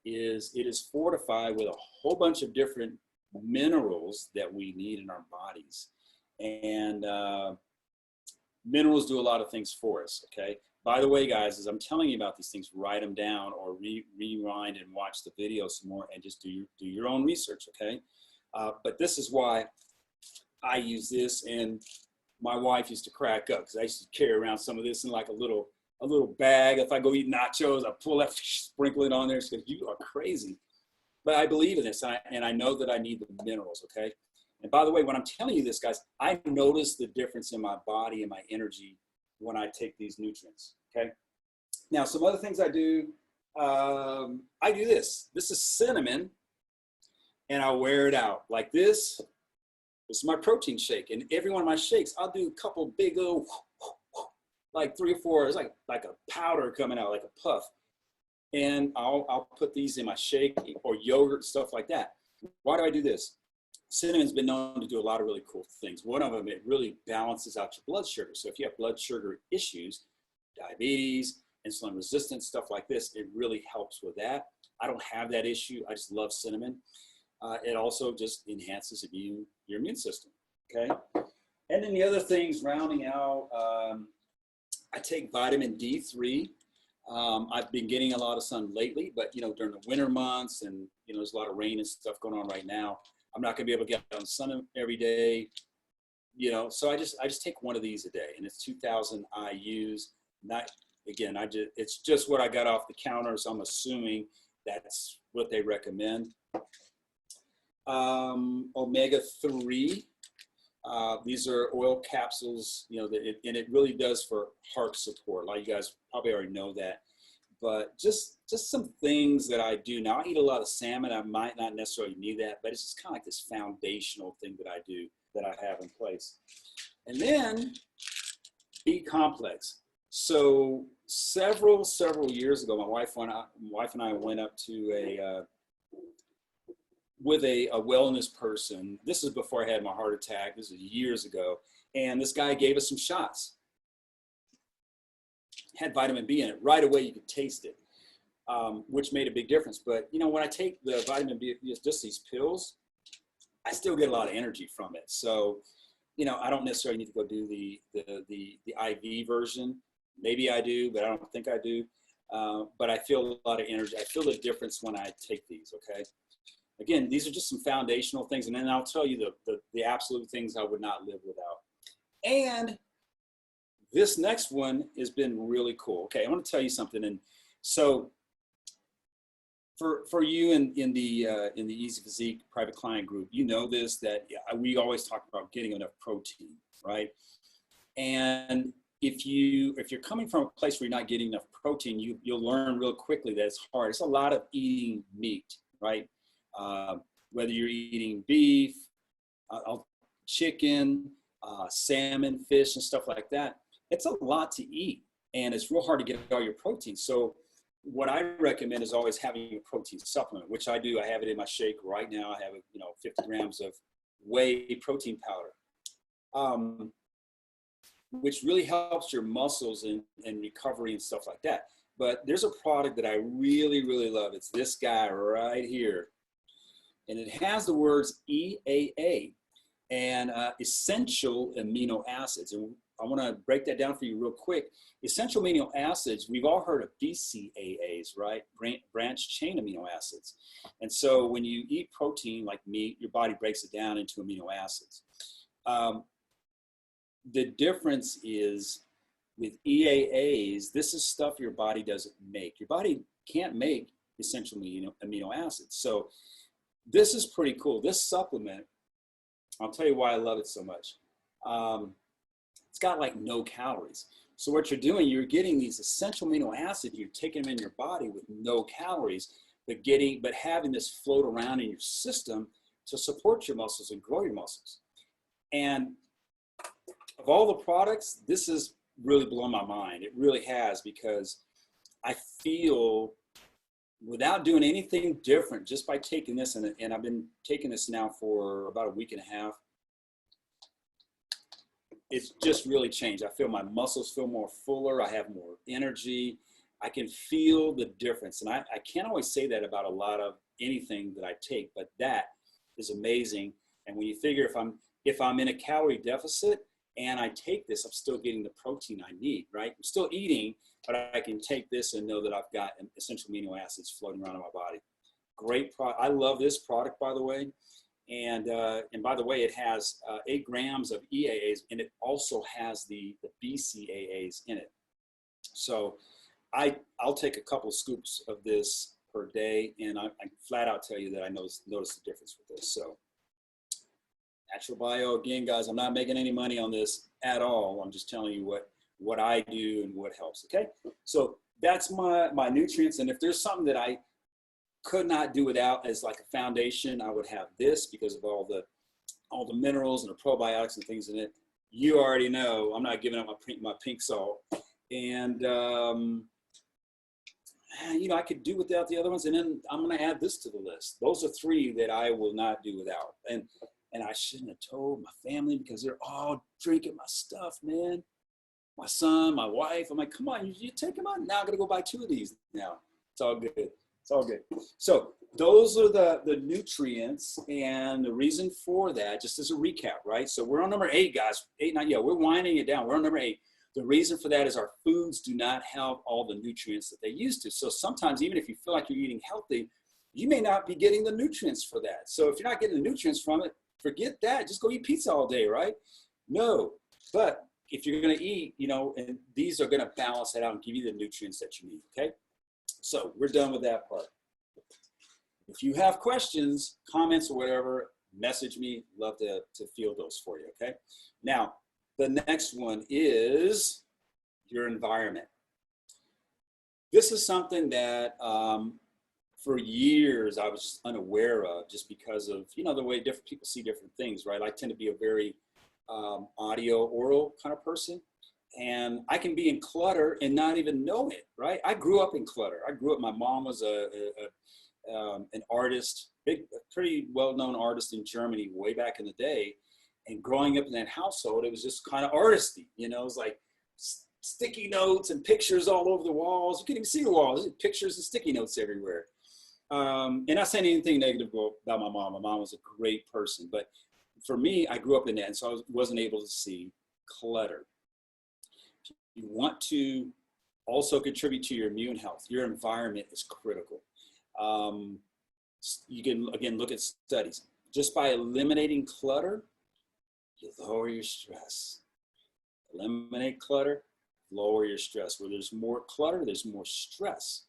is it is fortified with a whole bunch of different minerals that we need in our bodies. And minerals do a lot of things for us, okay? By the way, guys, as I'm telling you about these things, write them down or rewind and watch the video some more and just do your own research, okay? But this is why I use this, and my wife used to crack up because I used to carry around some of this in like a little bag. If I go eat nachos, I pull that, sprinkle it on there. She goes, "You are crazy." But I believe in this, and I know that I need the minerals, okay? And by the way, when I'm telling you this, guys, I notice the difference in my body and my energy when I take these nutrients, okay? Now, some other things I do, I do this. This is cinnamon, and I'll wear it out like this. This is my protein shake, and every one of my shakes, I'll do a couple big little, like 3 or 4, it's like a powder coming out, like a puff. And I'll put these in my shake or yogurt, stuff like that. Why do I do this? Cinnamon's been known to do a lot of really cool things. One of them, it really balances out your blood sugar. So if you have blood sugar issues, diabetes, insulin resistance, stuff like this, it really helps with that. I don't have that issue. I just love cinnamon. It also just enhances your immune system, okay? And then the other things, rounding out, I take vitamin D3. I've been getting a lot of sun lately, but during the winter months and there's a lot of rain and stuff going on right now, I'm not going to be able to get out in the sun every day, so I just take one of these a day, and it's 2,000 IUs. It's just what I got off the counter, so I'm assuming that's what they recommend. Omega-3, these are oil capsules, and it really does for heart support. A lot of you guys probably already know that, but just some things that I do. Now, I eat a lot of salmon. I might not necessarily need that, but it's just kind of like this foundational thing that I do, that I have in place. And then B complex. So several years ago, my wife and I went up to with a wellness person. This is before I had my heart attack. This is years ago. And this guy gave us some shots. Had vitamin B in it. Right away, you could taste it, which made a big difference. But, you know, when I take the vitamin B, just these pills, I still get a lot of energy from it. So, you know, I don't necessarily need to go do the IV version. Maybe I do, but I don't think I do. But I feel a lot of energy. I feel the difference when I take these, okay? Again, these are just some foundational things, and then I'll tell you the absolute things I would not live without. And this next one has been really cool. Okay, I want to tell you something. And so for you in the EzPhysique private client group, you know this, that we always talk about getting enough protein, right? And if you're coming from a place where you're not getting enough protein, you'll learn real quickly that it's hard. It's a lot of eating meat, right? Whether you're eating beef, chicken, salmon, fish, and stuff like that, it's a lot to eat, and it's real hard to get all your protein. So what I recommend is always having a protein supplement, which I do. I have it in my shake right now. I have 50 grams of whey protein powder, which really helps your muscles and recovery and stuff like that. But there's a product that I really, really love. It's this guy right here. And it has the words EAA and essential amino acids. And I want to break that down for you real quick. Essential amino acids, we've all heard of BCAAs, right? Branch chain amino acids. And so when you eat protein like meat, your body breaks it down into amino acids. The difference is with EAAs, this is stuff your body doesn't make. Your body can't make essential amino acids. So this is pretty cool. This supplement, I'll tell you why I love it so much. It's got like no calories. So what you're doing, you're getting these essential amino acids, you're taking them in your body with no calories, but having this float around in your system to support your muscles and grow your muscles. And of all the products, this has really blown my mind. It really has, because I feel, without doing anything different, just by taking this, and I've been taking this now for about a week and a half, it's just really changed. I feel my muscles feel more fuller. I have more energy. I can feel the difference. And I can't always say that about a lot of anything that I take, but that is amazing. And when you figure if I'm in a calorie deficit and I take this, I'm still getting the protein I need, right? I'm still eating, but I can take this and know that I've got essential amino acids floating around in my body. Great product. I love this product, by the way. And by the way, it has 8 grams of EAAs, and it also has the BCAAs in it. So I'll take a couple scoops of this per day, and I flat out tell you that I notice the difference with this. So Natural Bio, again, guys, I'm not making any money on this at all. I'm just telling you what I do and what helps, okay? So that's my nutrients, and if there's something that I could not do without as like a foundation, I would have this, because of all the minerals and the probiotics and things in it. You already know I'm not giving up my pink salt. And I could do without the other ones, and then I'm going to add this to the list. Those are 3 that I will not do without. And I shouldn't have told my family, because they're all drinking my stuff, man. My son, my wife. I'm like, come on, you take them out. Now I'm going to go buy 2 of these now. It's all good. It's all good. So those are the nutrients, and the reason for that, just as a recap, right? So we're on number 8, guys. 8, not yet. We're winding it down. We're on number 8. The reason for that is our foods do not have all the nutrients that they used to. So sometimes, even if you feel like you're eating healthy, you may not be getting the nutrients for that. So if you're not getting the nutrients from it, forget that. Just go eat pizza all day, right? No. But if you're going to eat, and these are going to balance it out and give you the nutrients that you need, okay? So we're done with that part. If you have questions, comments, or whatever, message me. Love to field those for you, okay? Now, the next one is your environment. This is something that for years I was just unaware of, just because of, the way different people see different things, right? I tend to be a very audio, oral kind of person. And I can be in clutter and not even know it, right? I grew up in clutter. My mom was an artist, pretty well-known artist in Germany way back in the day. And growing up in that household, it was just kind of artisty, you know, it was like sticky notes and pictures all over the walls. You couldn't even see the walls, pictures and sticky notes everywhere. And not saying anything negative about my mom. My mom was a great person, but for me, I grew up in that, and so I wasn't able to see clutter. You want to also contribute to your immune health. Your environment is critical. You can, again, look at studies. Just by eliminating clutter, you lower your stress. Eliminate clutter, lower your stress. Where there's more clutter, there's more stress.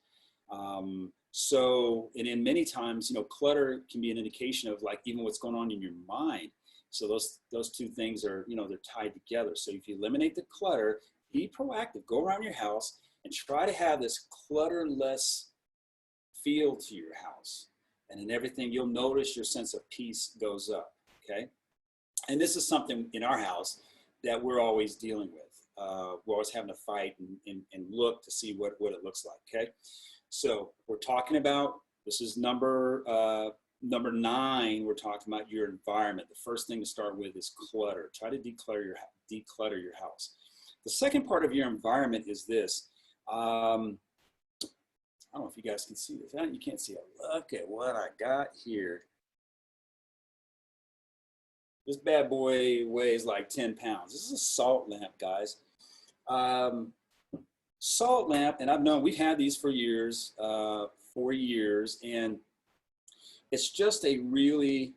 So, and in many times, you know, clutter can be an indication of like even what's going on in your mind. So those two things are, you know, they're tied together. So if you eliminate the clutter, be proactive, go around your house and try to have this clutterless feel to your house. And in everything, you'll notice your sense of peace goes up, okay? And this is something in our house that we're always dealing with. We're always having to fight and look to see what it looks like, okay? So we're talking about, this is number 9, we're talking about your environment. The first thing to start with is clutter. Try to declutter your house. The second part of your environment is this. I don't know if you guys can see this. You can't see it. Look at what I got here. This bad boy weighs like 10 pounds. This is a salt lamp, guys. Salt lamp, and I've known, we've had these for years, 4 years, and it's just a really,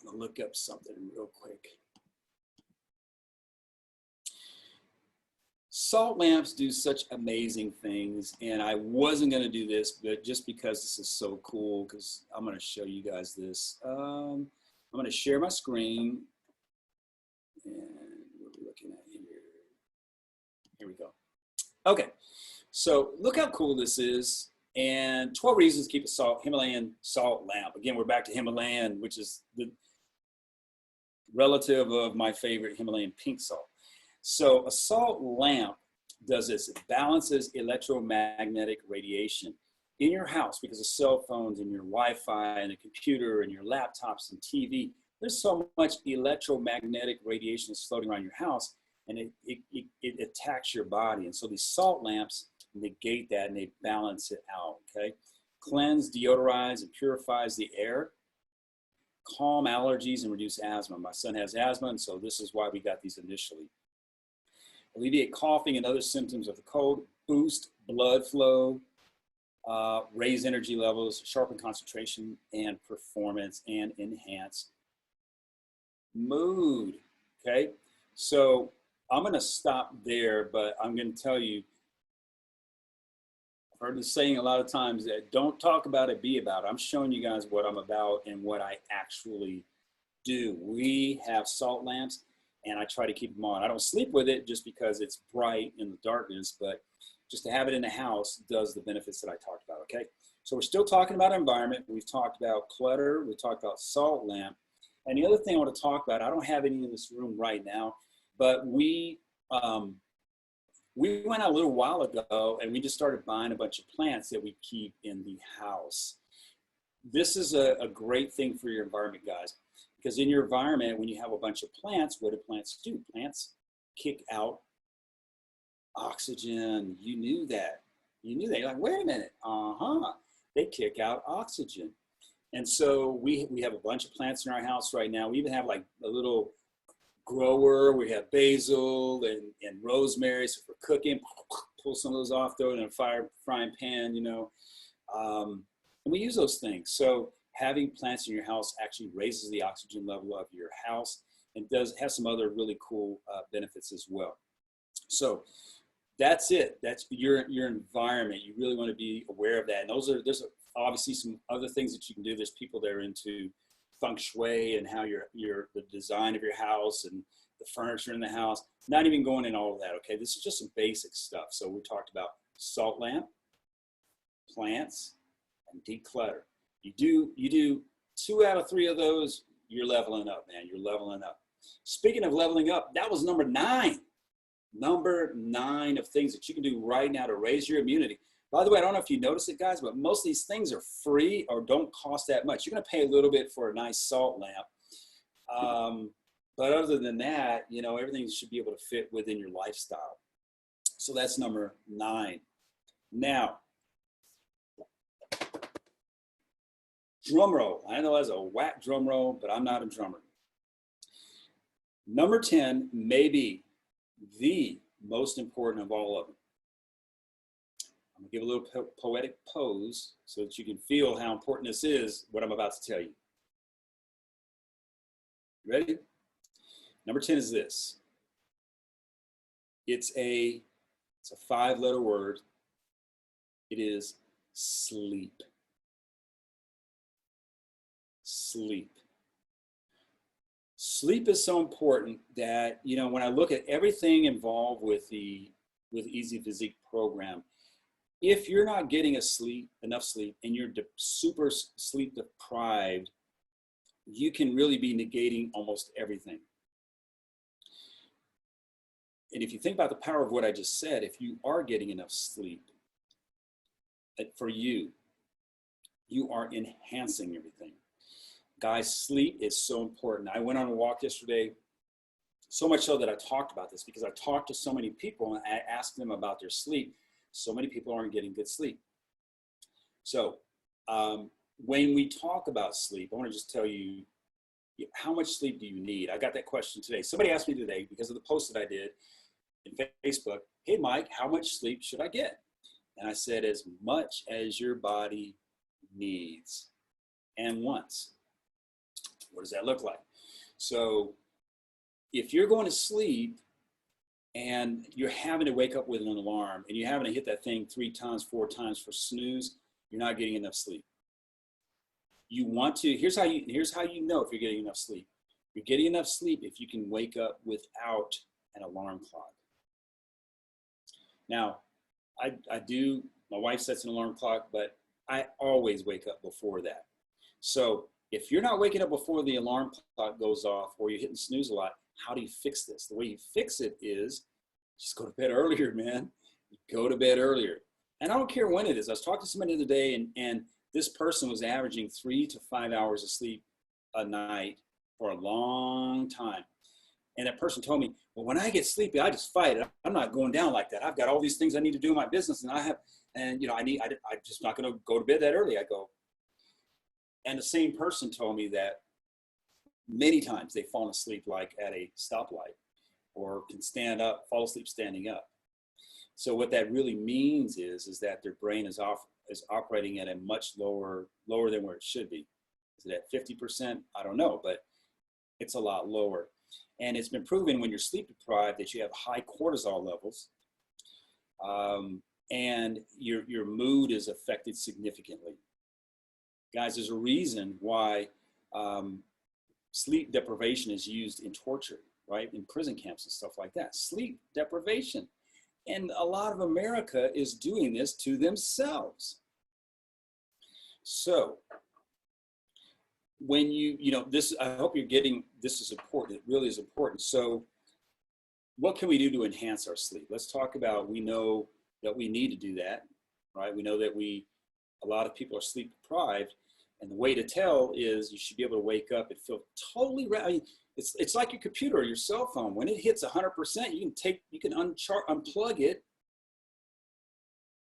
I'm gonna look up something real quick. Salt lamps do such amazing things, and I wasn't gonna do this, but just because this is so cool, because I'm gonna show you guys this. I'm gonna share my screen, and what are we looking at here? Here we go. Okay, so look how cool this is, and 12 reasons to keep a Himalayan salt lamp. Again, we're back to Himalayan, which is the relative of my favorite Himalayan pink salt. So a salt lamp does this. It balances electromagnetic radiation in your house because of cell phones and your Wi-Fi and the computer and your laptops and TV. There's so much electromagnetic radiation that's floating around your house, and it attacks your body. And so these salt lamps negate that and they balance it out, okay? Cleanse, deodorize, and purifies the air. Calm allergies and reduce asthma. My son has asthma, and so this is why we got these initially. Alleviate coughing and other symptoms of the cold. Boost blood flow. Raise energy levels. Sharpen concentration and performance, and enhance mood, okay? So I'm going to stop there, but I'm going to tell you, I've heard this saying a lot of times that don't talk about it, be about it. I'm showing you guys what I'm about and what I actually do. We have salt lamps, and I try to keep them on. I don't sleep with it just because it's bright in the darkness, but just to have it in the house does the benefits that I talked about, okay? So we're still talking about environment. We've talked about clutter. We talked about salt lamp. And the other thing I want to talk about, I don't have any in this room right now, but we went out a little while ago and we just started buying a bunch of plants that we keep in the house. This is a great thing for your environment, guys, because in your environment, when you have a bunch of plants, what do plants do? Plants kick out oxygen. You knew that. You knew that. You're like, wait a minute. They kick out oxygen. And so we have a bunch of plants in our house right now. We even have like a little grower. We have basil and rosemary. So for cooking, pull some of those off, throw it in a frying pan, you know. And we use those things. So having plants in your house actually raises the oxygen level of your house and does have some other really cool benefits as well. So that's it. That's your environment. You really want to be aware of that. And there's obviously some other things that you can do. There's people that are into feng shui and how the design of your house and the furniture in the house. Not even going in all of that, okay? This is just some basic stuff. So we talked about salt lamp, plants, and declutter. You do 2 out of 3 of those, you're leveling up, man. You're leveling up. Speaking of leveling up, that was number 9. Number 9 of things that you can do right now to raise your immunity. By the way, I don't know if you notice it, guys, but most of these things are free or don't cost that much. You're going to pay a little bit for a nice salt lamp. But other than that, you know, everything should be able to fit within your lifestyle. So that's number 9. Now, drum roll. I know that's a whack drum roll, but I'm not a drummer. Number 10 may be the most important of all of them. I'm gonna give a little poetic pose so that you can feel how important this is, what I'm about to tell you. Ready? Number 10 is this. It's a 5-letter word. It is sleep. Sleep. Sleep is so important that, you know, when I look at everything involved with the EzPhysique program, if you're not getting enough sleep and you're super sleep deprived, you can really be negating almost everything. And if you think about the power of what I just said, if you are getting enough sleep, for you, you are enhancing everything. Guys, sleep is so important. I went on a walk yesterday, so much so that I talked about this because I talked to so many people and I asked them about their sleep. So many people aren't getting good sleep. So when we talk about sleep, I want to just tell you, how much sleep do you need? I got that question today. Somebody asked me today because of the post that I did in Facebook, hey Mike, how much sleep should I get? And I said, as much as your body needs and wants. What does that look like? So if you're going to sleep and you're having to wake up with an alarm and you're having to hit that thing 3 times, 4 times for snooze, you're not getting enough sleep. You want to, here's how you know if you're getting enough sleep. You're getting enough sleep if you can wake up without an alarm clock. Now, my wife sets an alarm clock, but I always wake up before that. So if you're not waking up before the alarm clock goes off or you're hitting snooze a lot, how do you fix this? The way you fix it is just go to bed earlier, man. Go to bed earlier. And I don't care when it is. I was talking to somebody the other day and this person was averaging 3 to 5 hours of sleep a night for a long time. And that person told me, well, when I get sleepy, I just fight it. I'm not going down like that. I've got all these things I need to do in my business and you know, I'm just not going to go to bed that early. I go. And the same person told me that many times they've fallen asleep like at a stoplight or can stand up, fall asleep standing up. So what that really means is that their brain is operating at a much lower than where it should be. Is it at 50%? I don't know, but it's a lot lower. And it's been proven when you're sleep deprived that you have high cortisol levels and your mood is affected significantly. Guys, there's a reason why sleep deprivation is used in torture, right? In prison camps and stuff like that. Sleep deprivation. And a lot of America is doing this to themselves. So when you know, this, I hope you're getting, this is important. It really is important. So what can we do to enhance our sleep? Let's talk about, we know that we need to do that, right? We know that a lot of people are sleep deprived, and the way to tell is you should be able to wake up and feel totally, I mean, it's like your computer or your cell phone. When it hits 100%, you can unplug it.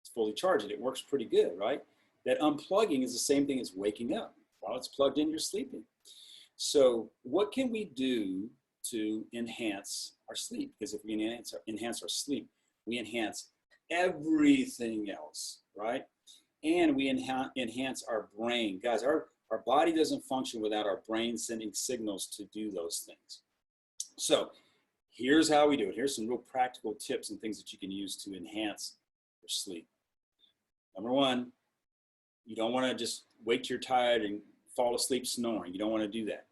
It's fully charged. It works pretty good, right? That unplugging is the same thing as waking up. While it's plugged in, you're sleeping. So what can we do to enhance our sleep? Because if we enhance our sleep, we enhance everything else, right? And we enhance our brain. Guys, our body doesn't function without our brain sending signals to do those things. So here's how we do it. Here's some real practical tips and things that you can use to enhance your sleep. Number 1, you don't want to just wait till you're tired and fall asleep snoring. You don't want to do that.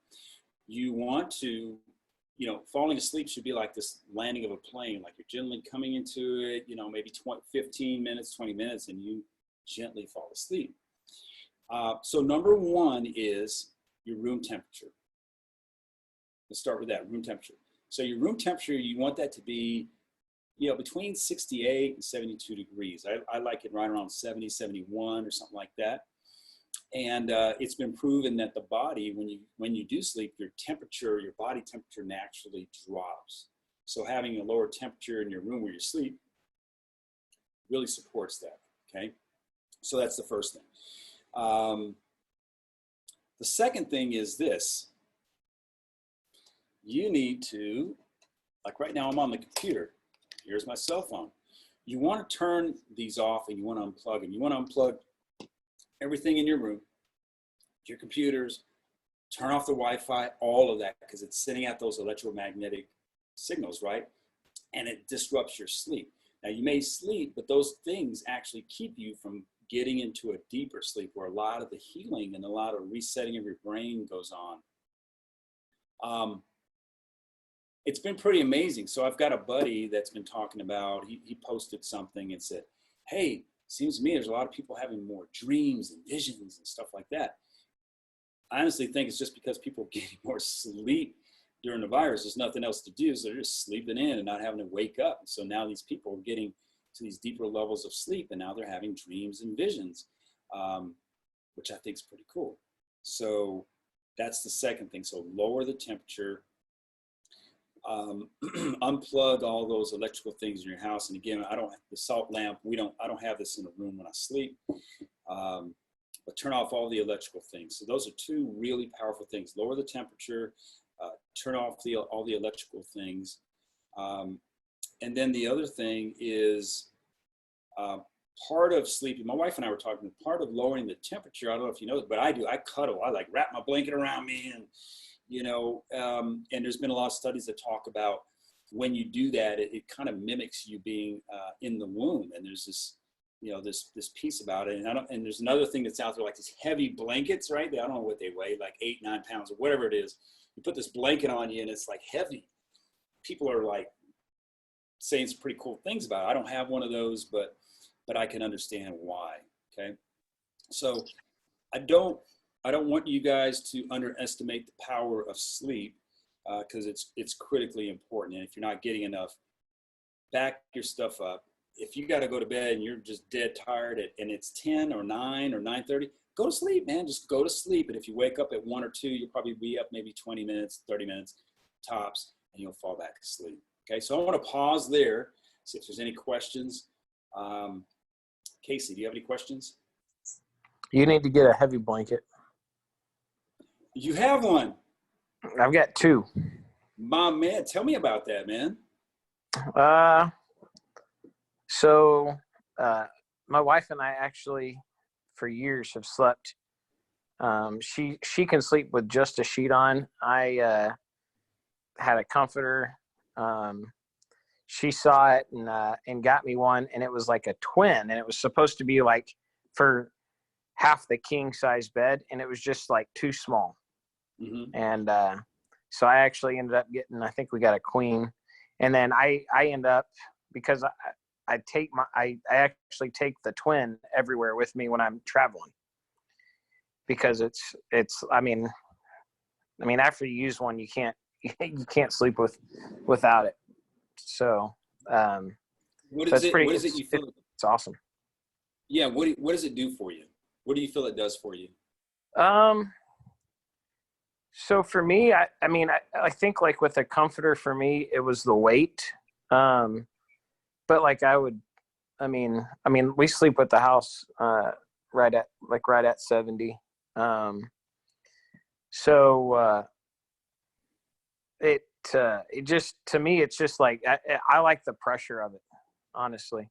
You want to, you know, falling asleep should be like this landing of a plane, like you're gently coming into it, you know, maybe 15 minutes, 20 minutes, and you gently fall asleep. So number 1 is your room temperature. Let's start with that, room temperature. So your room temperature, you want that to be, between 68 and 72 degrees. I like it right around 70, 71 or something like that. And it's been proven that the body, when you do sleep, your body temperature naturally drops. So having a lower temperature in your room where you sleep really supports that, okay? So that's the first thing. The second thing is this. You need to, like right now I'm on the computer. Here's my cell phone. You want to turn these off and you want to unplug them. You want to unplug everything in your room, your computers, turn off the Wi-Fi, all of that, because it's sending out those electromagnetic signals, right? And it disrupts your sleep. Now you may sleep, but those things actually keep you from getting into a deeper sleep where a lot of the healing and a lot of resetting of your brain goes on. It's been pretty amazing. So I've got a buddy that's been talking about, he posted something and said, hey, seems to me there's a lot of people having more dreams and visions and stuff like that. I honestly think it's just because people are getting more sleep during the virus. There's nothing else to do, so they're just sleeping in and not having to wake up. And so now these people are getting to these deeper levels of sleep, and now they're having dreams and visions, which I think is pretty cool. So that's the second thing. So lower the temperature, unplug all those electrical things in your house. And again, the salt lamp, I don't have this in the room when I sleep, but turn off all the electrical things. So those are two really powerful things. Lower the temperature, turn off all the electrical things. And then the other thing is part of sleeping. My wife and I were talking, part of lowering the temperature, I don't know if you know, but I do, I cuddle. I like wrap my blanket around me and, and there's been a lot of studies that talk about when you do that, it kind of mimics you being in the womb. And there's this, this piece about it. And there's another thing that's out there, like these heavy blankets, right? I don't know what they weigh, like 8-9 pounds or whatever it is. You put this blanket on you and it's like heavy. People are like saying some pretty cool things about it. I don't have one of those, but I can understand why, okay? So I don't want you guys to underestimate the power of sleep because it's critically important. And if you're not getting enough, back your stuff up. If you got to go to bed and you're just dead tired and it's 10 or 9 or 9:30, go to sleep, man. Just go to sleep. And if you wake up at 1 or 2, you'll probably be up maybe 20 minutes, 30 minutes tops, and you'll fall back asleep. Okay, so I want to pause there, see if there's any questions. Casey, do you have any questions? You need to get a heavy blanket. You have one. I've got 2. My man, tell me about that, man. So my wife and I actually for years have slept. She can sleep with just a sheet on. I had a comforter. She saw it and got me one, and it was like a twin, and it was supposed to be like for half the king size bed, and it was just like too small. Mm-hmm. And so I actually ended up getting, I think we got a queen, and then I end up, because I actually take the twin everywhere with me when I'm traveling, because it's I mean after you use one, you can't sleep without it. So what is it you feel? It's awesome. Yeah, what does it do for you? What do you feel it does for you? So for me, I think like with a comforter, for me it was the weight. But like we sleep with the house right at 70. So it just, to me, it's just like I like the pressure of it, honestly.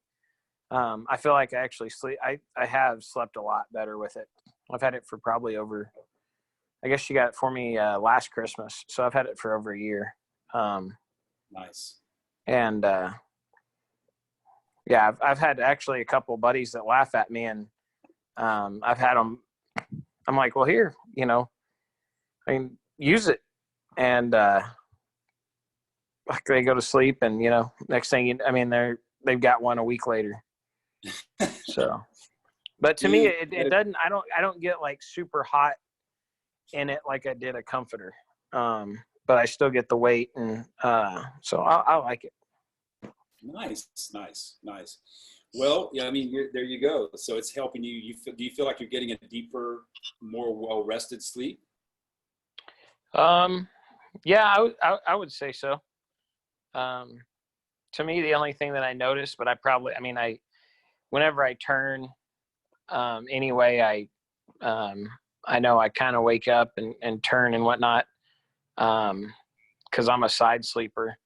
I feel like I actually I have slept a lot better with it. I've had it for probably over, I guess she got it for me last Christmas, so I've had it for over a year. Nice. And yeah, I've had actually a couple of buddies that laugh at me, and I've had them. I'm like, well, here, use it, and they go to sleep, and next thing they've got one a week later. So, but to me, it doesn't. I don't get like super hot in it like I did a comforter. But but I still get the weight, and so I like it. Nice, nice, nice. Well, yeah, I mean, there you go. So it's helping you. Do you feel like you're getting a deeper, more well-rested sleep? Yeah, I would say so. To me, the only thing that I noticed, but whenever I turn, anyway, I know I kind of wake up and turn and whatnot, because I'm a side sleeper.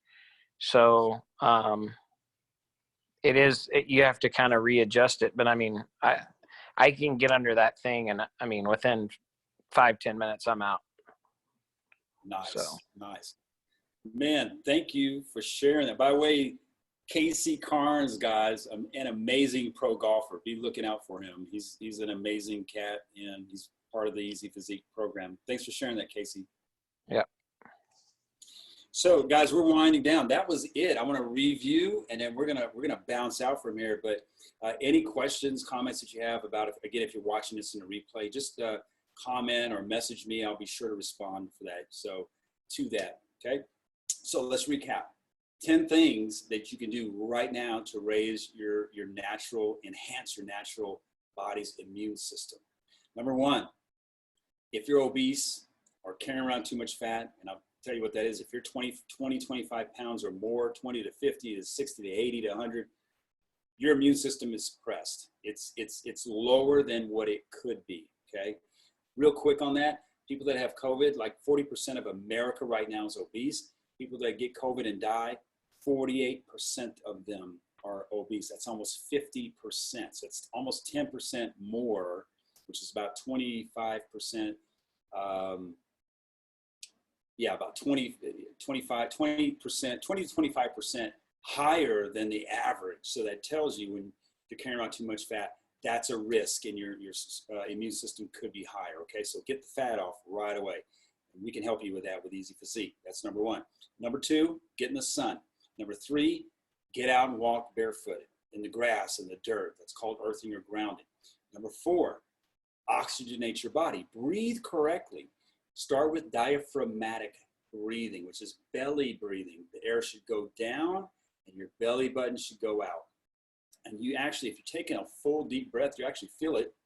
So you have to kind of readjust it. But I mean, I can get under that thing, and I mean, within 5-10 minutes, I'm out. Nice, So. nice. Man, thank you for sharing that. By the way, Casey Carnes, guys, an amazing pro golfer. Be looking out for him. He's an amazing cat, and he's part of the EzPhysique program. Thanks for sharing that, Casey. Yeah. So, guys, we're winding down. That was it. I want to review, and then we're gonna bounce out from here. But any questions, comments that you have about it? Again, if you're watching this in a replay, just comment or message me. I'll be sure to respond for that. So, to that, okay. So let's recap. 10 things that you can do right now to enhance your natural body's immune system. Number one, if you're obese or carrying around too much fat, and I'll tell you what that is. If you're 25 pounds or more, 20 to 50 to 60 to 80 to 100, your immune system is suppressed. It's lower than what it could be, okay? Real quick on that, people that have COVID, like 40% of America right now is obese. People that get COVID and die, 48% of them are obese. That's almost 50%. So it's almost 10% more, which is about 25%. About 20 to 25% higher than the average. So that tells you when you're carrying around too much fat, that's a risk, and your immune system could be higher. Okay, so get the fat off right away. We can help you with that with EzPhysique. That's number one. Number two, get in the sun. Number three, get out and walk barefooted in the grass, in the dirt. That's called earthing or grounding. Number four, oxygenate your body. Breathe correctly. Start with diaphragmatic breathing, which is belly breathing. The air should go down and your belly button should go out. And you actually, if you're taking a full deep breath, you actually feel it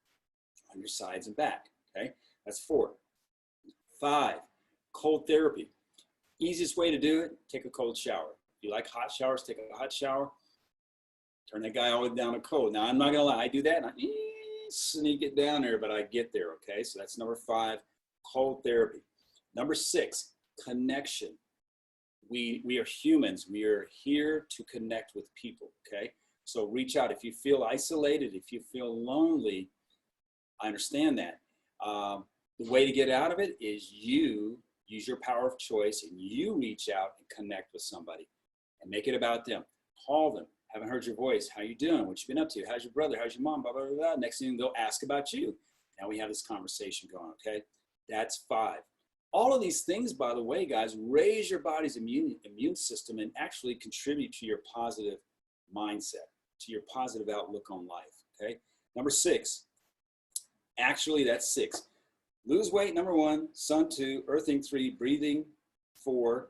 on your sides and back. Okay, that's four. 5, cold therapy. Easiest way to do it, take a cold shower. If you like hot showers, take a hot shower. Turn that guy all the way down to cold. Now, I'm not going to lie. I do that, and I sneak it down there, but I get there, okay? So that's number 5, cold therapy. Number 6, connection. We are humans. We are here to connect with people, okay? So reach out. If you feel isolated, if you feel lonely, I understand that. The way to get out of it is you use your power of choice and you reach out and connect with somebody and make it about them. Call them. Haven't heard your voice. How you doing? What you been up to? How's your brother? How's your mom? Blah, blah, blah, blah. Next thing they'll ask about you. Now we have this conversation going, okay? That's 5. All of these things, by the way, guys, raise your body's immune system and actually contribute to your positive mindset, to your positive outlook on life, okay? Number 6. Actually, that's 6. Lose weight, number 1, sun 2, earthing 3, breathing 4,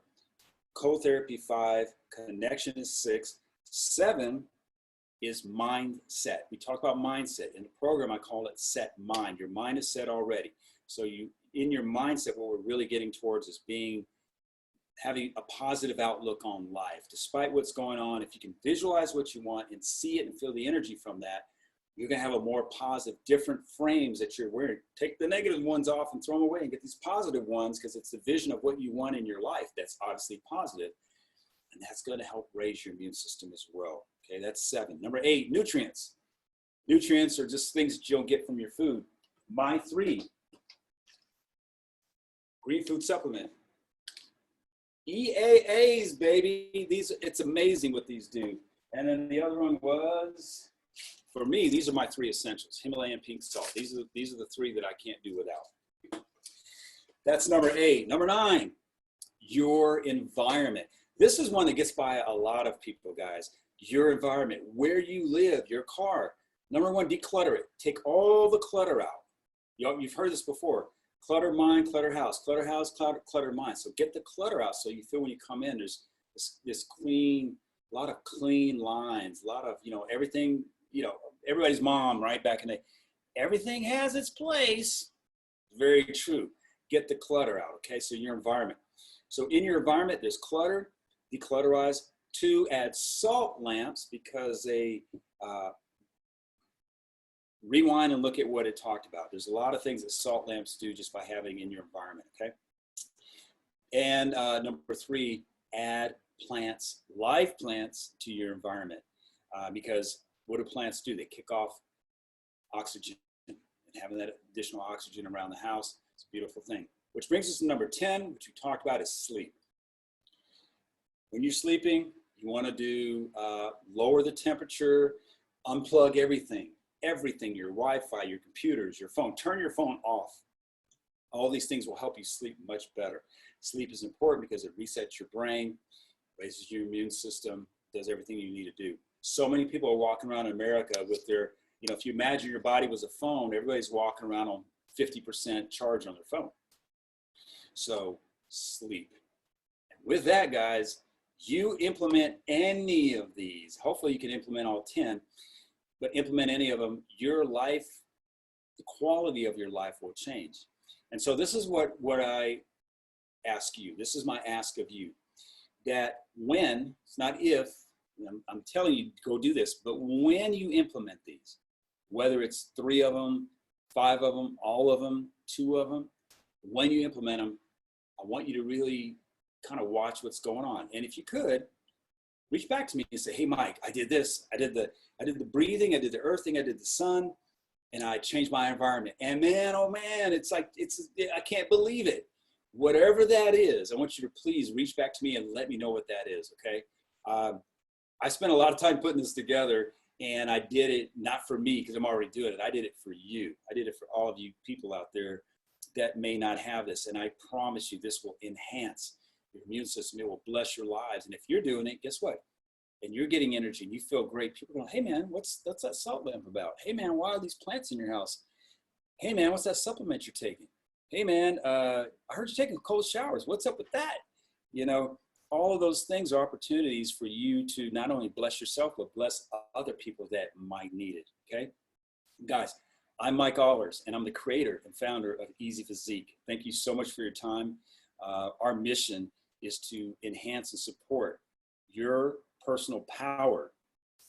cold therapy 5, connection is 6, 7 is mindset. We talk about mindset. In the program, I call it set mind. Your mind is set already. So in your mindset, what we're really getting towards is having a positive outlook on life. Despite what's going on, if you can visualize what you want and see it and feel the energy from that, you're going to have a more positive, different frames that you're wearing. Take the negative ones off and throw them away and get these positive ones, because it's the vision of what you want in your life that's obviously positive. And that's going to help raise your immune system as well. Okay, that's 7. Number 8, nutrients. Nutrients are just things that you don't get from your food. My 3, green food supplement. EAAs, baby. It's amazing what these do. And then the other one was, for me, these are my 3 essentials. Himalayan pink salt. These are the 3 that I can't do without. That's number 8. Number 9, your environment. This is one that gets by a lot of people, guys. Your environment, where you live, your car. Number 1, declutter it. Take all the clutter out. You've heard this before. Clutter mind, clutter house, clutter mind. So get the clutter out so you feel when you come in, there's this clean, a lot of clean lines, a lot of, everything, everybody's mom, right? Back in the day, everything has its place. Very true. Get the clutter out, okay? So your environment. So in your environment, there's clutter, declutterize. 2, add salt lamps because they rewind and look at what it talked about. There's a lot of things that salt lamps do just by having in your environment, okay? And number 3, add plants, live plants to your environment because what do plants do? They kick off oxygen, and having that additional oxygen around the house is a beautiful thing. Which brings us to number 10, which we talked about, is sleep. When you're sleeping, you want to do lower the temperature, unplug everything, your Wi-Fi, your computers, your phone. Turn your phone off. All these things will help you sleep much better. Sleep is important because it resets your brain, raises your immune system, does everything you need to do. So many people are walking around in America with their, if you imagine your body was a phone, everybody's walking around on 50% charge on their phone. So sleep. And with that, guys, you implement any of these. Hopefully you can implement all 10, but implement any of them, your life, the quality of your life will change. And so this is what I ask you. This is my ask of you, that when, it's not if, I'm telling you, go do this, but when you implement these, whether it's 3 of them, 5 of them, all of them, 2 of them, when you implement them, I want you to really kind of watch what's going on. And if you could, reach back to me and say, hey, Mike, I did this. I did the breathing, I did the earthing, I did the sun, and I changed my environment. And man, oh man, I can't believe it. Whatever that is, I want you to please reach back to me and let me know what that is, okay? I spent a lot of time putting this together, and I did it not for me because I'm already doing it. I did it for you. I did it for all of you people out there that may not have this. And I promise you, this will enhance your immune system. It will bless your lives. And if you're doing it, guess what? And you're getting energy and you feel great. People are going, hey man, what's that salt lamp about? Hey man, why are these plants in your house? Hey man, what's that supplement you're taking? Hey man, I heard you're taking cold showers. What's up with that? All of those things are opportunities for you to not only bless yourself, but bless other people that might need it, okay? Guys, I'm Mike Ahlers, and I'm the creator and founder of EzPhysique. Thank you so much for your time. Our mission is to enhance and support your personal power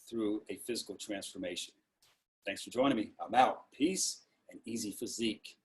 through a physical transformation. Thanks for joining me. I'm out. Peace and EzPhysique.